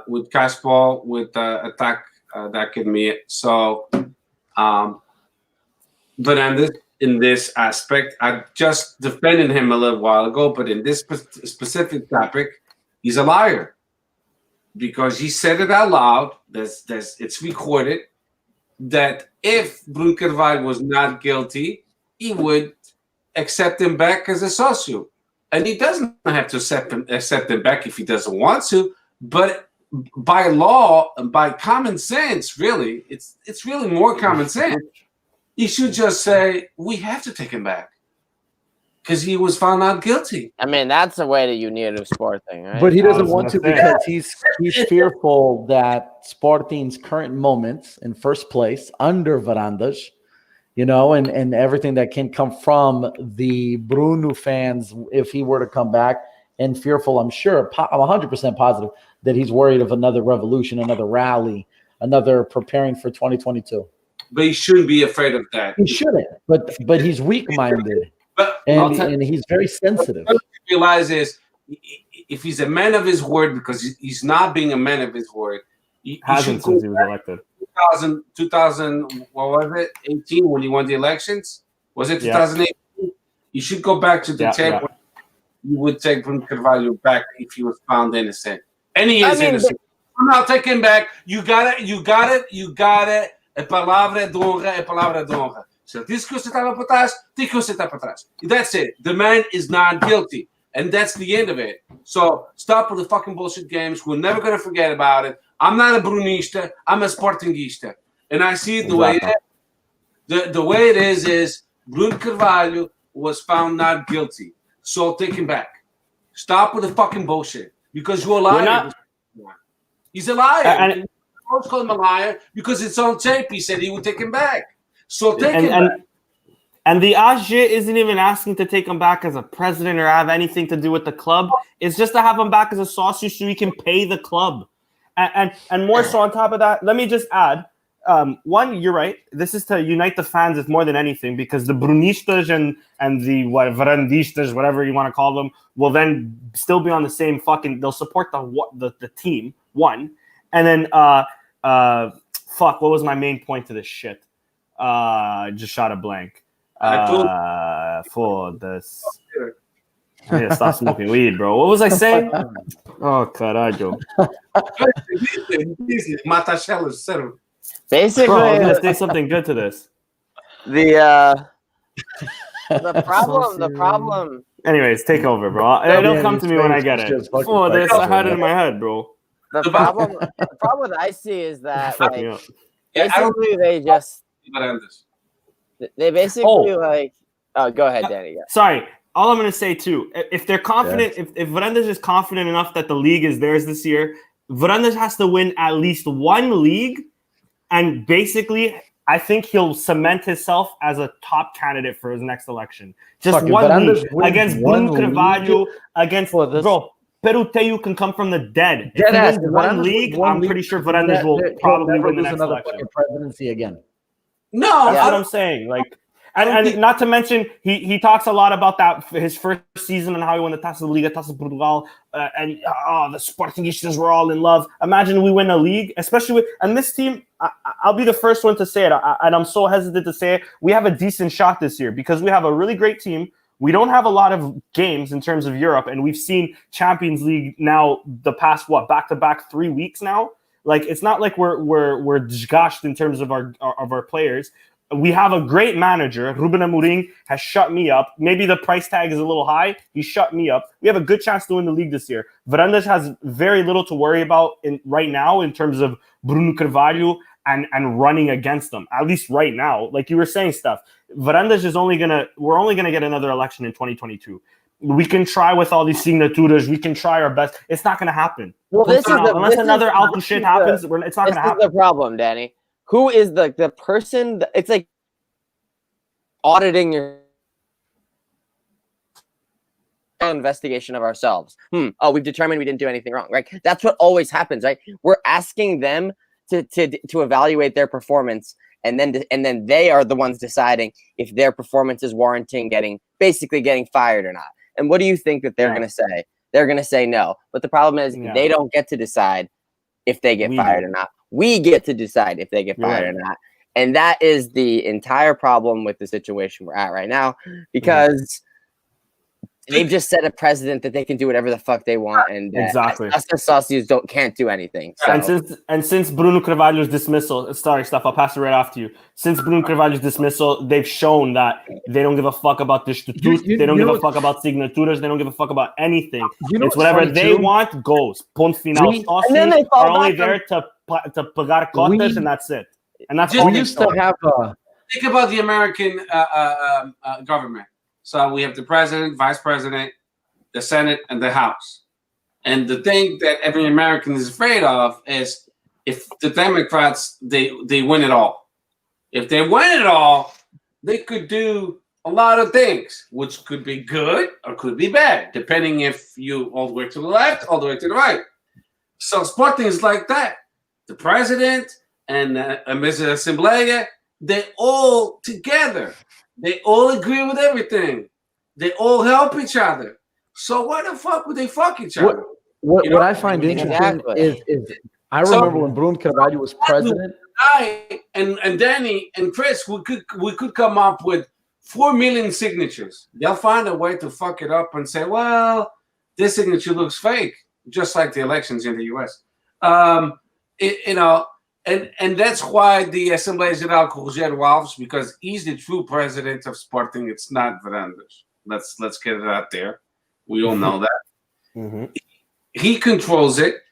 S2: with cash ball, with attack that could mean. So Varandas in this aspect. I just defended him a little while ago, but in this specific topic, he's a liar because he said it out loud. It's recorded that if Bruno Carvalho was not guilty, he would accept him back as a socio, and he doesn't have to accept him back if he doesn't want to. But by law and by common sense, really, it's really more common sense. He should just say, we have to take him back because he was found not guilty.
S3: I mean, that's the way that you need a sport thing, right?
S4: But he doesn't want to because he's fearful that Sporting's current moments in first place under Varandas, you know, and everything that can come from the Bruno fans if he were to come back, and fearful, I'm sure, I'm 100% positive that he's worried of another revolution, another rally, another preparing for 2022.
S2: But he shouldn't be afraid of that.
S4: He shouldn't, but he's weak-minded, and he's very sensitive.
S2: What you realize is if he's a man of his word, because he's not being a man of his word. He
S1: hasn't since he was elected.
S2: 2000, what was it? 18 when he won the elections? Was it 2018? Yeah. You should go back to the tape. Yeah. You would take Bruno Carvalho back if he was found innocent. And he is innocent. I'll take him back. You got it. A palavra de honra. So diz que você estava para trás, diz que você está para trás. That's it. The man is not guilty. And that's the end of it. So stop with the fucking bullshit games. We're never going to forget about it. I'm not a Brunista. I'm a Sportingista. And I see it the way it is. The way it is Bruno Carvalho was found not guilty. So take him back. Stop with the fucking bullshit. Because you're a liar. He's a liar. And I call him a liar because it's on tape. He said he would take him back. So take him back.
S1: And the AG isn't even asking to take him back as a president or have anything to do with the club. It's just to have him back as a sausage so he can pay the club. And more so on top of that, let me just add, one, you're right. This is to unite the fans as more than anything because the Brunistas and the Varandistas, whatever you want to call them, will then still be on the same fucking. They'll support the team. One, and then what was my main point to this shit? Just shot a blank. For this. I need to stop smoking weed, bro. What was I saying? Oh, caralho.
S3: Basically,
S1: bro, I was gonna say something good to this.
S3: The problem.
S1: Anyways, take over, bro. It'll come to me when I get it. Oh, this I had it in my head, bro.
S3: The problem that I see is that like basically they basically like. Oh, go ahead, Danny. Yeah.
S1: Sorry. All I'm going to say, too, if they're confident, if Varandas is confident enough that the league is theirs this year, Varandas has to win at least one league. And basically, I think he'll cement himself as a top candidate for his next election. Just one league against Bruno Carvalho, against, bro, Peruteu can come from the dead. If he wins one league, I'm pretty sure Varandas will probably win the next election.
S4: Presidency again.
S1: No, that's what I'm saying. Like, and not to mention, he talks a lot about that his first season and how he won the Taça da Liga, Taça de Portugal, and the Sportingistas were all in love. Imagine we win a league, especially with and this team. I'll be the first one to say it, and I'm so hesitant to say it. We have a decent shot this year because we have a really great team. We don't have a lot of games in terms of Europe, and we've seen Champions League now the past back-to-back 3 weeks now. Like it's not like we're gashed in terms of our players. We have a great manager. Ruben Amorim has shut me up. Maybe the price tag is a little high. He shut me up. We have a good chance to win the league this year. Varandas has very little to worry about right now in terms of Bruno Carvalho and running against them. At least right now, like you were saying, stuff. Varandas is we're only gonna get another election in 2022. We can try with all these signaturas. We can try our best. It's not gonna happen.
S3: Well,
S1: unless another Alto shit happens, it's not gonna happen.
S3: This is the problem, Danny. Who is the person? It's like auditing your investigation of ourselves. Oh, we've determined we didn't do anything wrong, right? That's what always happens, right? We're asking them to evaluate their performance, and then they are the ones deciding if their performance is warranting getting fired or not. And what do you think that they're going to say? They're going to say no. But the problem is they don't get to decide if they get fired or not. We get to decide if they get fired or not. And that is the entire problem with the situation we're at right now, because they've just set a precedent that they can do whatever the fuck they want, and
S1: Exactly.
S3: us the Saucios can't do anything. So.
S1: And since Bruno Carvalho's dismissal, sorry, Steph, I'll pass it right off to you. Since Bruno Carvalho's dismissal, they've shown that they don't give a fuck about the statute. They don't give a fuck about signaturas. They don't give a fuck about anything. It's whatever they want goes. Punto final. Saucios are only there to pagar cotas, and that's it. And that's all
S4: we used to have.
S2: Think about the American government. So we have the president, vice president, the Senate, and the House. And the thing that every American is afraid of is if the Democrats, they win it all. If they win it all, they could do a lot of things, which could be good or could be bad, depending if you all the way to the left, all the way to the right. So Sporting is like that. The president and Mr. Assembleia, they all together. They all agree with everything. They all help each other. So why the fuck would they fuck each other?
S4: What I find interesting is I remember when Bruno Carvalho was president.
S2: And Danny and Chris, we could come up with 4 million signatures. They'll find a way to fuck it up and say, well, this signature looks fake, just like the elections in the U.S. And that's why the Assembleia Geral com Rogério Alves, because he's the true president of Sporting. It's not Varandas. Let's get it out there. We all know that. Mm-hmm. He controls it,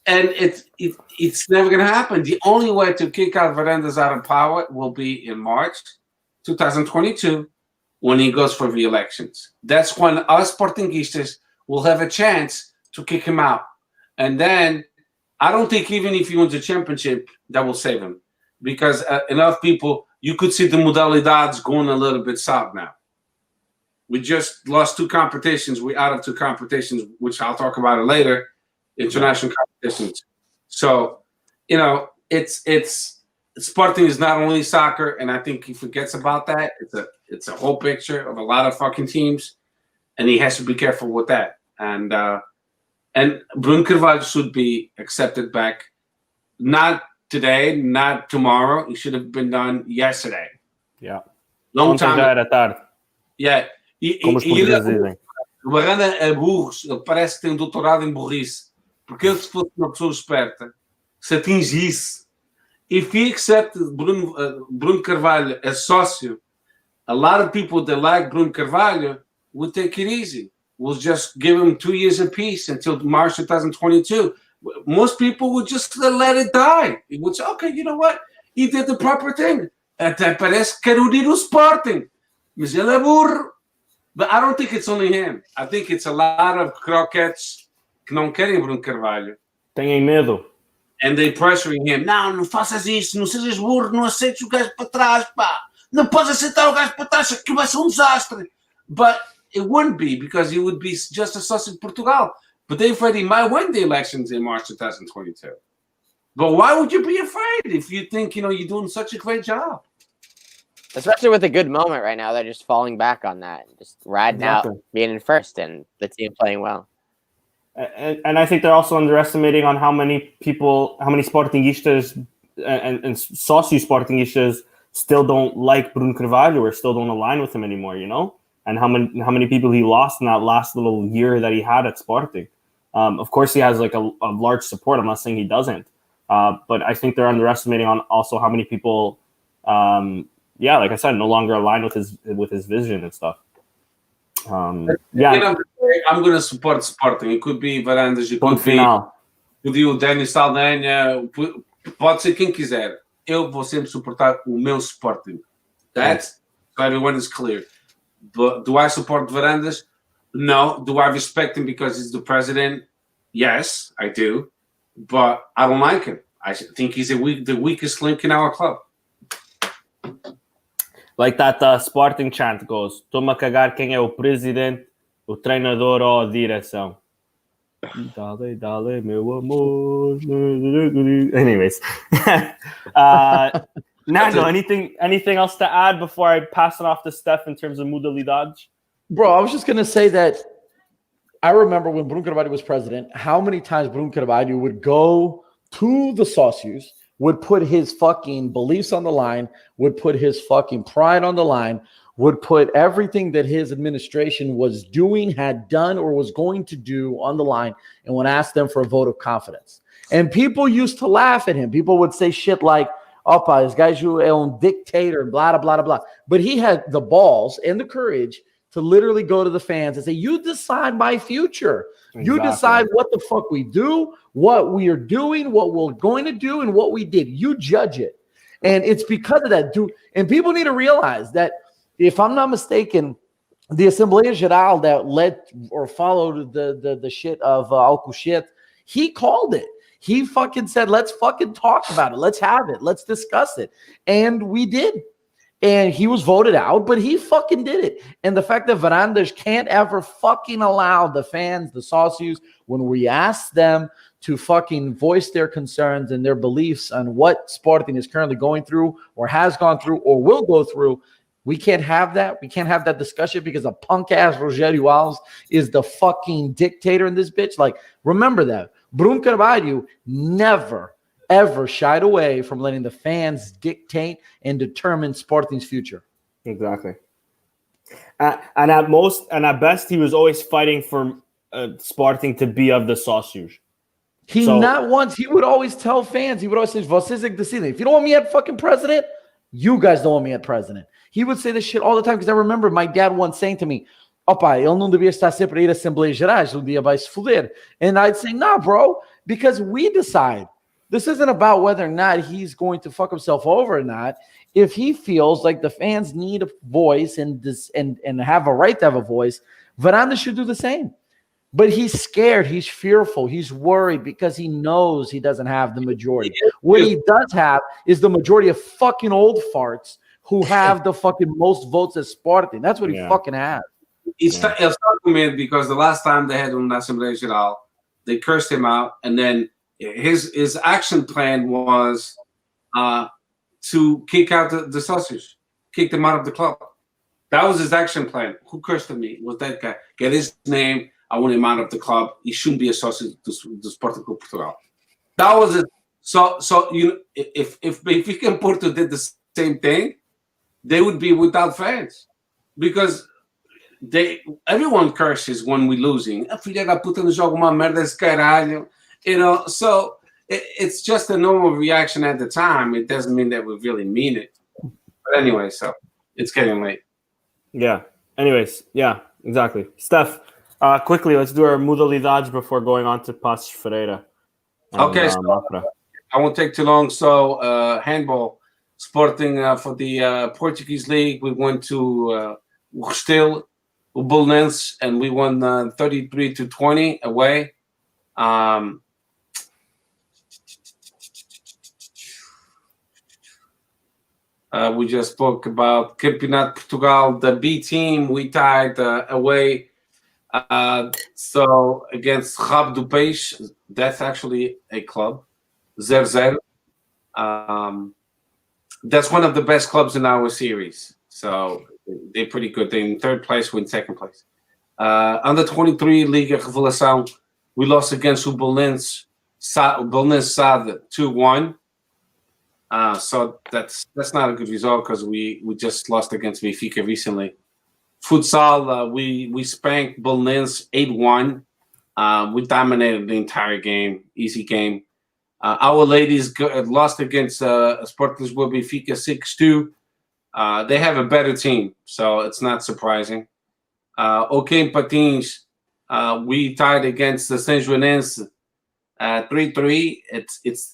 S2: and it's never going to happen. The only way to kick out Varandas out of power will be in March 2022 when he goes for re-elections. That's when us Sportingistas will have a chance to kick him out. And then I don't think even if he wins a championship, that will save him. Because enough people, you could see the modalidades going a little bit south now. We just lost 2 competitions. We're out of 2 competitions, which I'll talk about it later, international competitions. So, it's Sporting is not only soccer, and I think he forgets about that. It's a whole picture of a lot of fucking teams, and he has to be careful with that. And Bruno Carvalho should be accepted back, not today, not tomorrow. It should have been done yesterday.
S1: Yeah.
S2: Long time ago. Yeah.
S1: Como os portugueses dizem.
S2: O Varanda é burro, ele parece que tem um doutorado em burrice. Porque ele, se fosse uma pessoa esperta, se atingisse, if he accepted Bruno Carvalho as sócio, a lot of people that like Bruno Carvalho would take it easy. We'll just give him 2 years apiece until March 2022. Most people would just let it die. It would say, okay, you know what? He did the proper thing. Até parece que quer unir o Sporting. Mas ele é burro. But I don't think it's only him. I think it's a lot of croquettes que não querem Bruno Carvalho.
S1: Têm medo.
S2: And they pressuring him. Não faças isso. Não sejas burro. Não aceites o gajo para trás, pá. Não podes aceitar o gajo para trás, que vai ser um desastre. But it wouldn't be, because he would be just a sausage Portugal. But they're afraid he might win the elections in March 2022. But why would you be afraid if you think, you're doing such a great job?
S3: Especially with a good moment right now, they're just falling back on that, just riding out, being in first, and the team playing well.
S1: And I think they're also underestimating on how many Sportingistas and sócio Sportingistas still don't like Bruno Carvalho or still don't align with him anymore, and how many people he lost in that last little year that he had at Sporting. Of course, he has like a large support. I'm not saying he doesn't, but I think they're underestimating on also how many people, like I said, no longer align with his vision and stuff.
S2: I'm going to support Sporting. It could be Varandas, it could be o Dani Saldanha, pode ser quem quiser. Eu vou sempre suportar o meu Sporting. That's so everyone is clear. But do I support Varandas? No. Do I respect him because he's the president? Yes, I do. But I don't like him. I think he's the weakest link in our club.
S1: Like that Sporting chant goes, toma cagar quem é o presidente, o treinador ou a direção. Dale, dale, meu amor. Anyways. Nando, anything else to add before I pass it off to Steph in terms of modalidades?
S4: Bro, I was just going to say that I remember when Bruno Carvalho was president, how many times Bruno Carvalho would go to the sócios would put his fucking beliefs on the line, would put his fucking pride on the line, would put everything that his administration was doing, had done, or was going to do on the line, and would ask them for a vote of confidence. And people used to laugh at him. People would say shit like, opa, this guy's a dictator, blah, blah, blah, blah. But he had the balls and the courage to literally go to the fans and say, you decide my future. Exactly. You decide what the fuck we do, what we are doing, what we're going to do, and what we did. You judge it. And it's because of that, dude. And people need to realize that, if I'm not mistaken, the Assembleia Geral that led or followed the shit of Alcochete, he called it. He fucking said, let's fucking talk about it. Let's have it. Let's discuss it. And we did. And he was voted out, but he fucking did it. And the fact that Varandas can't ever fucking allow the fans, the sócios, when we ask them to fucking voice their concerns and their beliefs on what Sporting is currently going through or has gone through or will go through, we can't have that. We can't have that discussion because a punk-ass Rogério Alves is the fucking dictator in this bitch. Like, remember that. Bruno Carvalho never, ever shied away from letting the fans dictate and determine Sporting's future.
S1: Exactly. And at best, he was always fighting for Sporting to be of the sócios.
S4: Not once. He would always tell fans, he would always say, vocês é que decidem. If you don't want me at fucking president, you guys don't want me at president. He would say this shit all the time because I remember my dad once saying to me, opa, ele não devia estar sempre a ir à Assembleia Gerais, um dia vai se fuder. And I'd say, nah, bro, because we decide. This isn't about whether or not he's going to fuck himself over or not. If he feels like the fans need a voice and have a right to have a voice, Varandas should do the same. But he's scared, he's fearful, he's worried because he knows he doesn't have the majority. What he does have is the majority of fucking old farts who have the fucking most votes at Sporting. That's what he fucking has.
S2: It's argument because the last time they had an Assembleia Geral, they cursed him out, and then his action plan was to kick out the sócios, kick them out of the club. That was his action plan. Who cursed at me? It was that guy. Get his name. I want him out of the club. He shouldn't be a sócio to Sporting Club Portugal. That was it. So you know, if Benfica and Porto did the same thing, they would be without fans because everyone curses when we're losing. A filha da puta não joga uma merda esse caralho. You know, so it's just a normal reaction at the time. It doesn't mean that we really mean it. But anyway, so it's getting late.
S1: Yeah. Anyways, yeah, exactly. Steph, quickly, let's do our modalidades before going on to Passos Ferreira.
S2: Okay, so I won't take too long. So handball, Sporting for the Portuguese league. We went to still Bolonense, and we won 33-20 away. We just spoke about Campeonato Portugal, the B team. We tied away. So against Rabo do Peixe, that's actually a club, 0-0. That's one of the best clubs in our series. So they're pretty good. They're in third place, we're in second place. Under 23 Liga Revelação, we lost against Bolonense SAD 2-1. So that's not a good result because we just lost against Benfica recently. Futsal, we spanked Bolonense 8-1. We dominated the entire game, easy game. Our ladies lost against Sporting Lisboa Benfica 6-2. They have a better team, so it's not surprising. OK Patins, we tied against the São Joanense 3-3.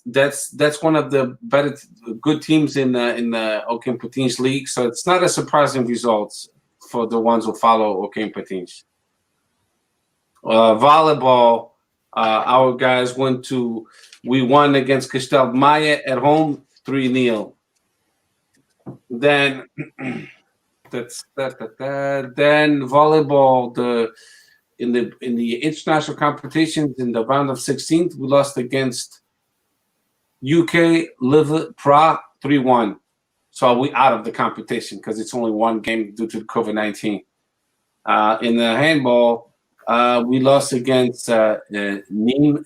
S2: That's one of the better good teams in the OK Patins league, so it's not a surprising result for the ones who follow OK Patins. Volleyball, our guys we won against Castel Maia at home 3-0. Then that's that. Then volleyball, in the international competitions in the round of 16, we lost against UK Live Pra 3-1. So we out of the competition because it's only one game due to COVID-19. In the handball, we lost against NIM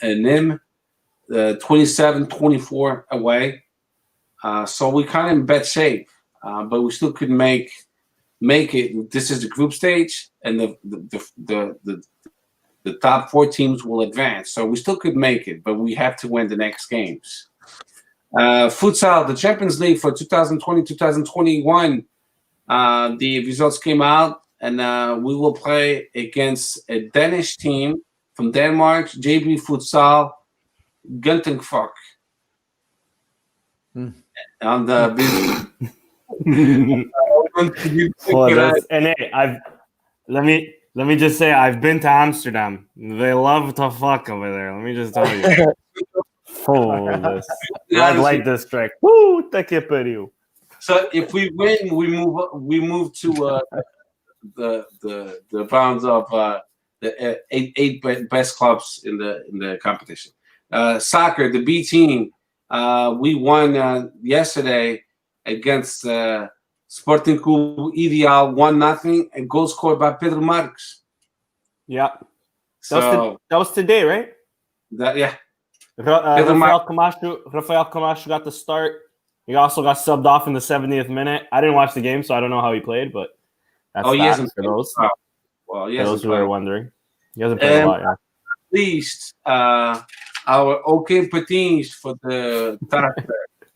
S2: 27-24 away. so we kind of in bad shape. But we still could make it. This is the group stage, and the top 4 teams will advance. So we still could make it, but we have to win the next games. Futsal, the Champions League for 2020-2021. The results came out, and we will play against a Danish team from Denmark, JB Futsal, Godinho. On the
S1: and hey, let me just say I've been to Amsterdam. They love to fuck over there. Let me just tell you. This red light district. Woo, take it for you.
S2: So if we win, we move to the bounds of the eight best clubs in the competition. Soccer, the B team, we won yesterday against Sporting160EN 1-0, and goal scored by Pedro Marques.
S1: Yeah,
S2: So
S1: that was today, right?
S2: Yeah.
S1: Rafael Camacho got the start. He also got subbed off in the 70th minute. I didn't watch the game, so I don't know how he played, but that's
S2: he hasn't
S1: for those.
S2: Well,
S1: for those who are wondering. He hasn't played a lot, yeah.
S2: At least our OK Patins for the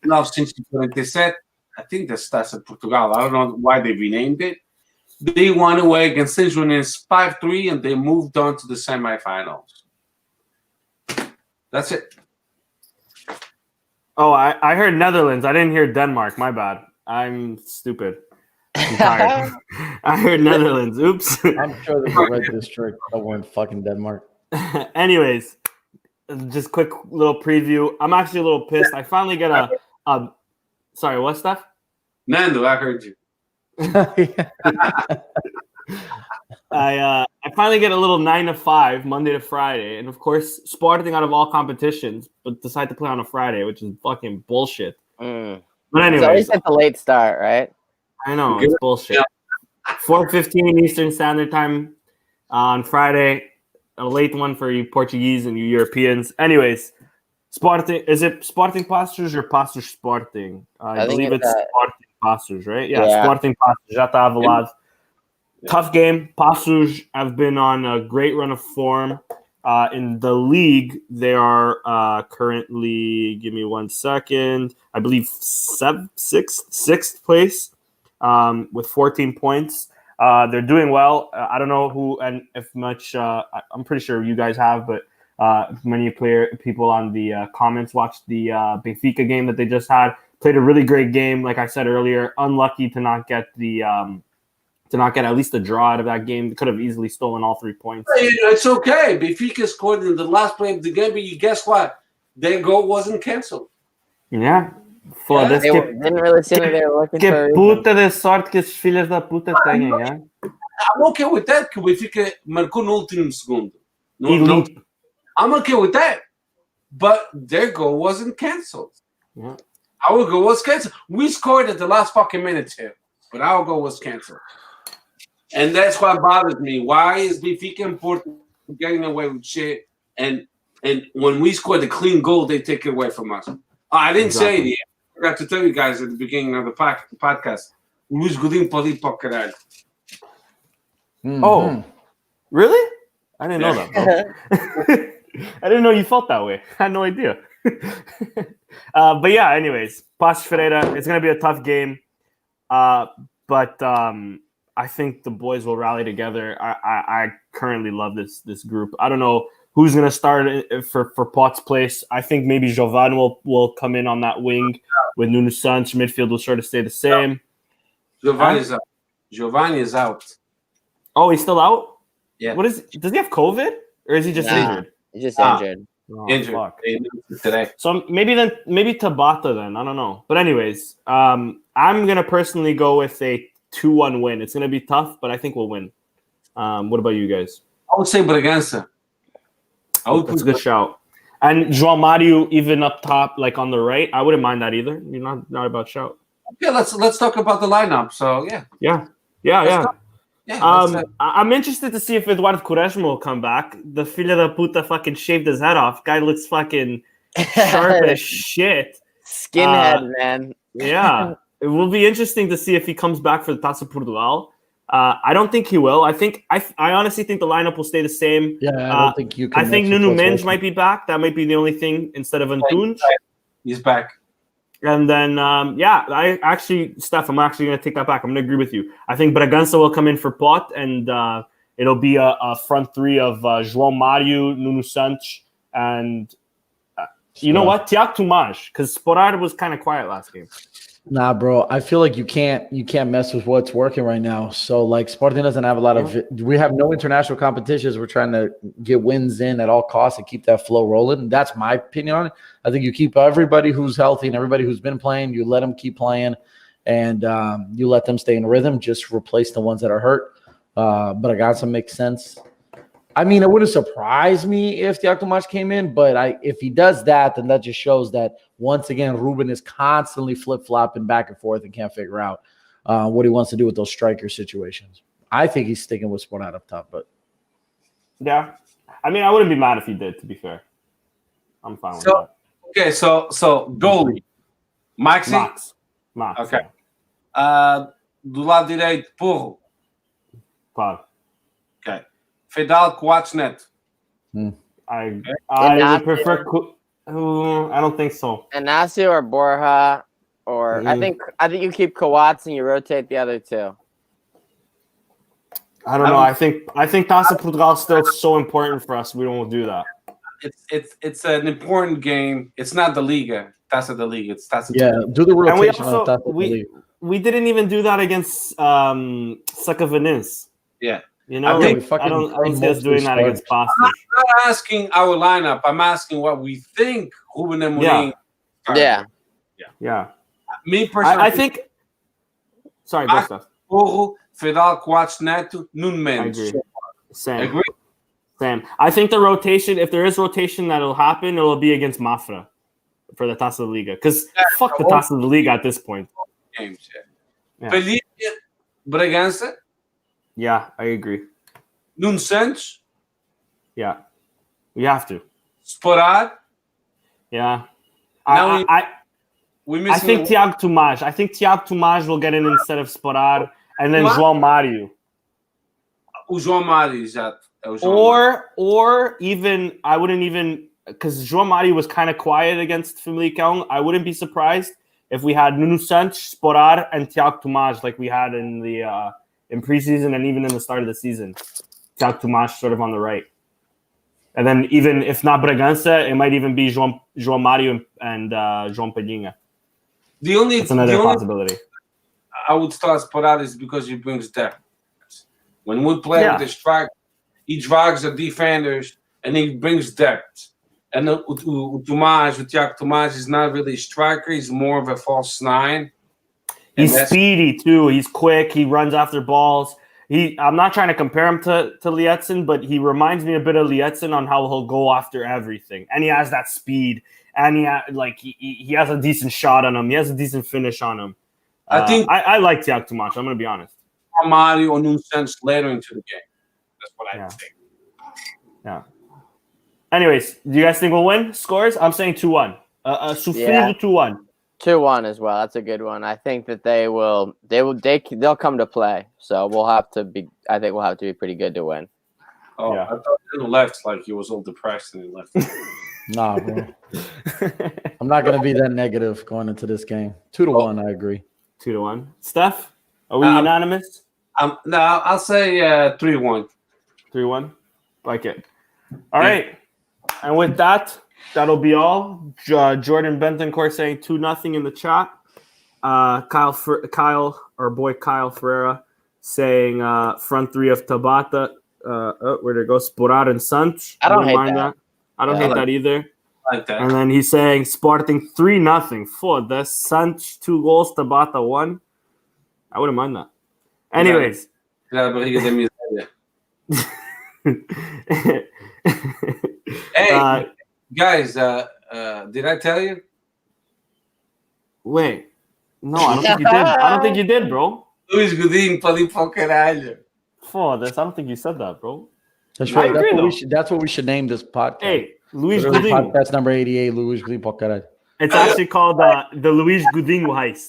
S2: 1947. I think that's in Portugal. I don't know why they renamed it. They won away against Saint John's 5-3, and they moved on to the semifinals. That's it.
S1: Oh, I heard Netherlands. I didn't hear Denmark. My bad. I'm stupid. I'm tired. I heard Netherlands. Oops.
S4: I'm sure there's a red district somewhere in fucking Denmark.
S1: Anyways, just quick little preview. I'm actually a little pissed. I finally get a sorry, what stuff?
S2: Nando, I heard you.
S1: I finally get a little 9 to 5 Monday to Friday, and of course, Sporting out of all competitions, but decide to play on a Friday, which is fucking bullshit. But anyways,
S3: it's always at the late start, right?
S1: I know it's bullshit. 4:15 Eastern Standard Time on Friday, a late one for you Portuguese and you Europeans. Anyways, Sporting, is it Sporting Pastors or Pastors Sporting? I believe it's Sporting Pastors, right? Yeah. Sporting Pastors. Já tá avalado. Tough game. Passos have been on a great run of form. In the league, they are currently, give me 1 second, I believe sixth place with 14 points. They're doing well. I don't know who and if much, I'm pretty sure you guys have, but many people on the comments watched the Benfica game that they just had. Played a really great game, like I said earlier. Unlucky to not get at least a draw out of that game. They could have easily stolen all 3 points.
S2: It's okay. Benfica scored in the last play of the game, but guess what? Their goal wasn't canceled.
S1: Yeah.
S3: They didn't really seem like they were looking for...
S1: Que puta de sorte que esses filhos da puta têm, yeah?
S2: I'm okay with that, que o Benfica marcou no último segundo. I'm okay with that. But their goal wasn't canceled.
S1: Yeah.
S2: Our goal was canceled. We scored at the last fucking minute here, but our goal was canceled. And that's what bothers me. Why is Benfica important getting away with shit? And when we score the clean goal, they take it away from us. I didn't say it yet. I forgot to tell you guys at the beginning of the podcast. Luís Godinho pode ir para o caralho.
S1: Oh, really? I didn't know that, bro. I didn't know you felt that way. I had no idea. But yeah, anyways, Passos Ferreira, it's going to be a tough game. But I think the boys will rally together. I currently love this group. I don't know who's going to start for Potts' place. I think maybe Jovan will come in on that wing with Nuno Santos. Midfield will sort of stay the same.
S2: Giovanni is out. Giovanni is out.
S1: Oh, he's still out?
S2: Yeah.
S1: Does he have COVID or is he just injured?
S3: He's just injured.
S1: Oh,
S2: Injured
S1: fuck.
S2: Today.
S1: So maybe Tabata then. I don't know. But anyways, I'm gonna personally go with a 2-1 win. It's gonna be tough, but I think we'll win. What about you guys?
S2: I would say Bragança.
S1: That's a good shout. And João Mario even up top, like on the right. I wouldn't mind that either. You're not about shout.
S2: Yeah, let's talk about the lineup. So yeah.
S1: I'm interested to see if Eduardo Quaresma will come back. The filha da puta fucking shaved his head off. Guy looks fucking sharp as shit.
S3: Skinhead, man.
S1: Yeah, it will be interesting to see if he comes back for the Taça Portugal. I don't think he will. I honestly think the lineup will stay the same.
S4: Yeah, I don't think you can.
S1: I think Nuno Mendes might be back. That might be the only thing instead of Antunes.
S2: He's back.
S1: And then, Steph, I'm actually going to take that back. I'm going to agree with you. I think Bragança will come in for Pot, and it'll be a front three of João Mário, Nuno Santos, and you know what? Tiago Tomás, because Sporar was kind of quiet last game.
S4: Nah, bro. I feel like you can't mess with what's working right now. So like Sporting doesn't have a lot of we have no international competitions. We're trying to get wins in at all costs and keep that flow rolling. That's my opinion on it. I think you keep everybody who's healthy and everybody who's been playing, you let them keep playing, and you let them stay in rhythm. Just replace the ones that are hurt. But Bragança makes sense. I mean, it wouldn't surprise me if Tiago Tomás came in, but if he does that, then that just shows that once again, Ruben is constantly flip-flopping back and forth and can't figure out what he wants to do with those striker situations. I think he's sticking with Sport up top, but
S1: yeah, I mean, I wouldn't be mad if he did. To be fair, I'm fine with that.
S2: Okay, so goalie, Max.
S1: Okay.
S2: Do lado direito, Porro.
S1: Claro.
S2: Okay. Fedal, Coates, Neto.
S1: I would prefer. I don't think so.
S3: Inácio or Borja, or I think you keep Coates and you rotate the other two.
S1: I don't know. I think Taça Portugal is still so important for us. We won't do that.
S2: It's an important game. It's not the Liga. Taça de Liga. It's Taça.
S4: Yeah, do the rotation.
S1: And we didn't even do that against Sakavanins.
S2: Yeah.
S1: You know, I don't see us doing that against Pastos.
S2: I'm not asking our lineup. I'm asking what we think Ruben Amorim.
S1: Yeah.
S2: Me personally,
S1: I think. Sorry, Gustav.
S2: Porro, Fedal, Coates, Neto, Nuno Mendes.
S1: I agree. Same.
S2: Agree?
S1: Same. I think the rotation, if there is rotation that'll happen, it'll be against Mafra for the Taça de Liga. Because fuck the Taça de Liga at this point.
S2: Games, Felipe, Bragança.
S1: Yeah, I agree.
S2: Nuno Santos.
S1: Yeah. We have to.
S2: Sporar.
S1: Yeah.
S2: I
S1: think Tiago Tomás. I think Tiago Tomás will get in instead of Sporar, and then João Mário.
S2: O João Mário, exato.
S1: Or even I wouldn't even, because João Mário was kind of quiet against familicao. I wouldn't be surprised if we had Nuno Santos, Sporar, and Tiago Tomás like we had in the in preseason and even in the start of the season. Tiago Tomás sort of on the right. And then even if not Bragança, it might even be João Mário and João Pedinha. That's another possibility.
S2: I would start Sporar is because he brings depth. When we play with the strike, he drags the defenders and he brings depth. And the Tiago Tomás is not really a striker. He's more of a false nine.
S1: He's speedy too. He's quick. He runs after balls. I'm not trying to compare him to Lietzen, but he reminds me a bit of Lietzen on how he'll go after everything. And he has that speed. And he has a decent shot on him. He has a decent finish on him. I think I like Tiago Tomás. I'm going to be honest.
S2: Mario or Nuno Santos later into the game. That's what I think.
S1: Yeah. Anyways, do you guys think we'll win? Scores? I'm saying 2-1. Sofrido 2-1.
S3: 2-1 as well. That's a good one. I think that they'll come to play. So we'll have to be pretty good to win.
S2: Oh, yeah. I thought he left like he was all depressed and he left.
S4: Nah, bro. I'm not gonna be that negative going into this game. 2-1, I agree.
S1: 2-1. Steph, are we unanimous?
S2: No, I'll say 3-1.
S1: 3-1. Like it. All right. And with that, that'll be all. Jordan Bentoncourt saying 2-0 in the chat. Kyle, our boy Kyle Ferreira, saying front three of Tabata. Where'd it go? Sporar and Santos.
S3: I don't hate that.
S1: I don't hate that either.
S2: I like that.
S1: And then he's saying Sporting 3-0. For the Santos 2 goals, Tabata 1. I wouldn't mind that. Anyways.
S2: Hey, guys, did I tell you?
S1: Wait. No, I don't think you did. I don't think you did, bro.
S2: Luís Godinho para ali para o caralho.
S1: Foda-se, I don't think you said that, bro.
S4: That's right. That's what we should name this podcast.
S1: Hey, Luís Godinho.
S4: Podcast number 88, Luís Godinho para o caralho.
S1: It's actually called the Luis Godinho Heist.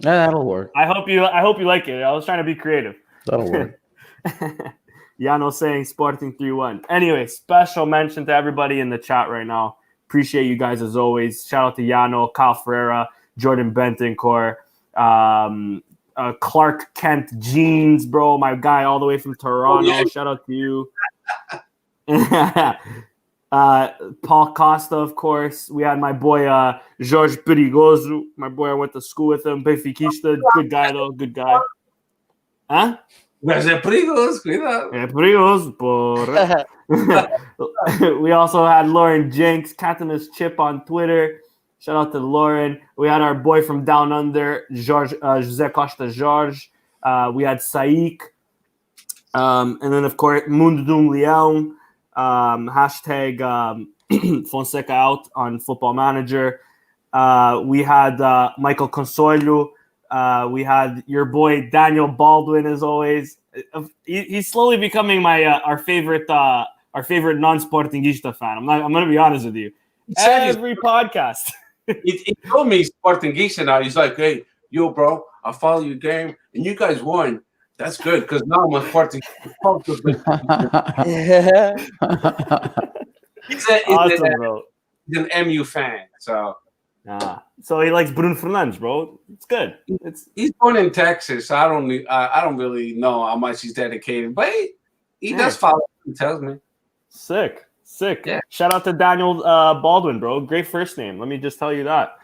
S4: Yeah, that'll work.
S1: I hope you like it. I was trying to be creative.
S4: That'll work.
S1: Yano saying Sporting 3-1. Anyway, special mention to everybody in the chat right now. Appreciate you guys as always. Shout out to Yano, Kyle Ferreira, Jordan Bentoncourt, Clark Kent Jeans, bro, my guy all the way from Toronto.
S2: Oh, yeah.
S1: Shout out to you. Paul Costa, of course. We had my boy Jorge Perigoso, my boy I went to school with him. Benfiquista, good guy though, good guy. Huh?
S2: Mas é perigoso, cuidado.
S1: É perigoso, porra. We also had Lauren Jenks, Catanus Chip on Twitter. Shout out to Lauren. We had our boy from Down Under, José Costa Jorge. We had Saik. And then, of course, Mundo Dum Leão. Hashtag Fonseca out on Football Manager. We had Michael Consuelo. We had your boy Daniel Baldwin, as always. He's slowly becoming our favorite non-Sportingista fan. I'm gonna be honest with you. Every podcast.
S2: He told me Sportingista now. He's like, hey, yo, bro, I follow your game, and you guys won. That's good, because now I'm a Sportingista. He's an MU fan, so.
S1: So he likes Bruno Fernandes, bro. It's good.
S2: He's born in Texas. So I don't really know how much he's dedicated, but he does follow. He tells me.
S1: Sick.
S2: Yeah.
S1: Shout out to Daniel Baldwin, bro. Great first name. Let me just tell you that.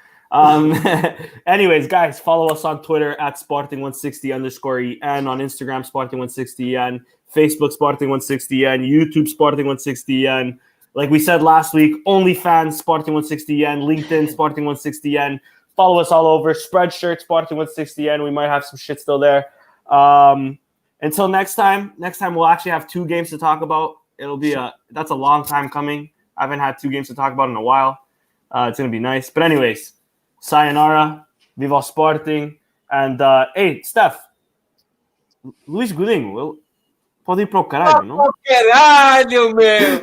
S1: Anyways, guys, follow us on Twitter at Sporting160_EN, on Instagram Sporting160EN, Facebook Sporting160EN, YouTube Sporting160EN. Like we said last week, OnlyFans Sporting160EN, LinkedIn Sporting160EN. Follow us all over. Spreadshirt Sporting160EN. We might have some shit still there. Until next time we'll actually have 2 games to talk about. That's a long time coming. I haven't had 2 games to talk about in a while. It's gonna be nice. But anyways, sayonara, viva Sporting, and hey, Steph, Luis Godinho, pode ir pro caralho, não?
S2: Caralho, meu!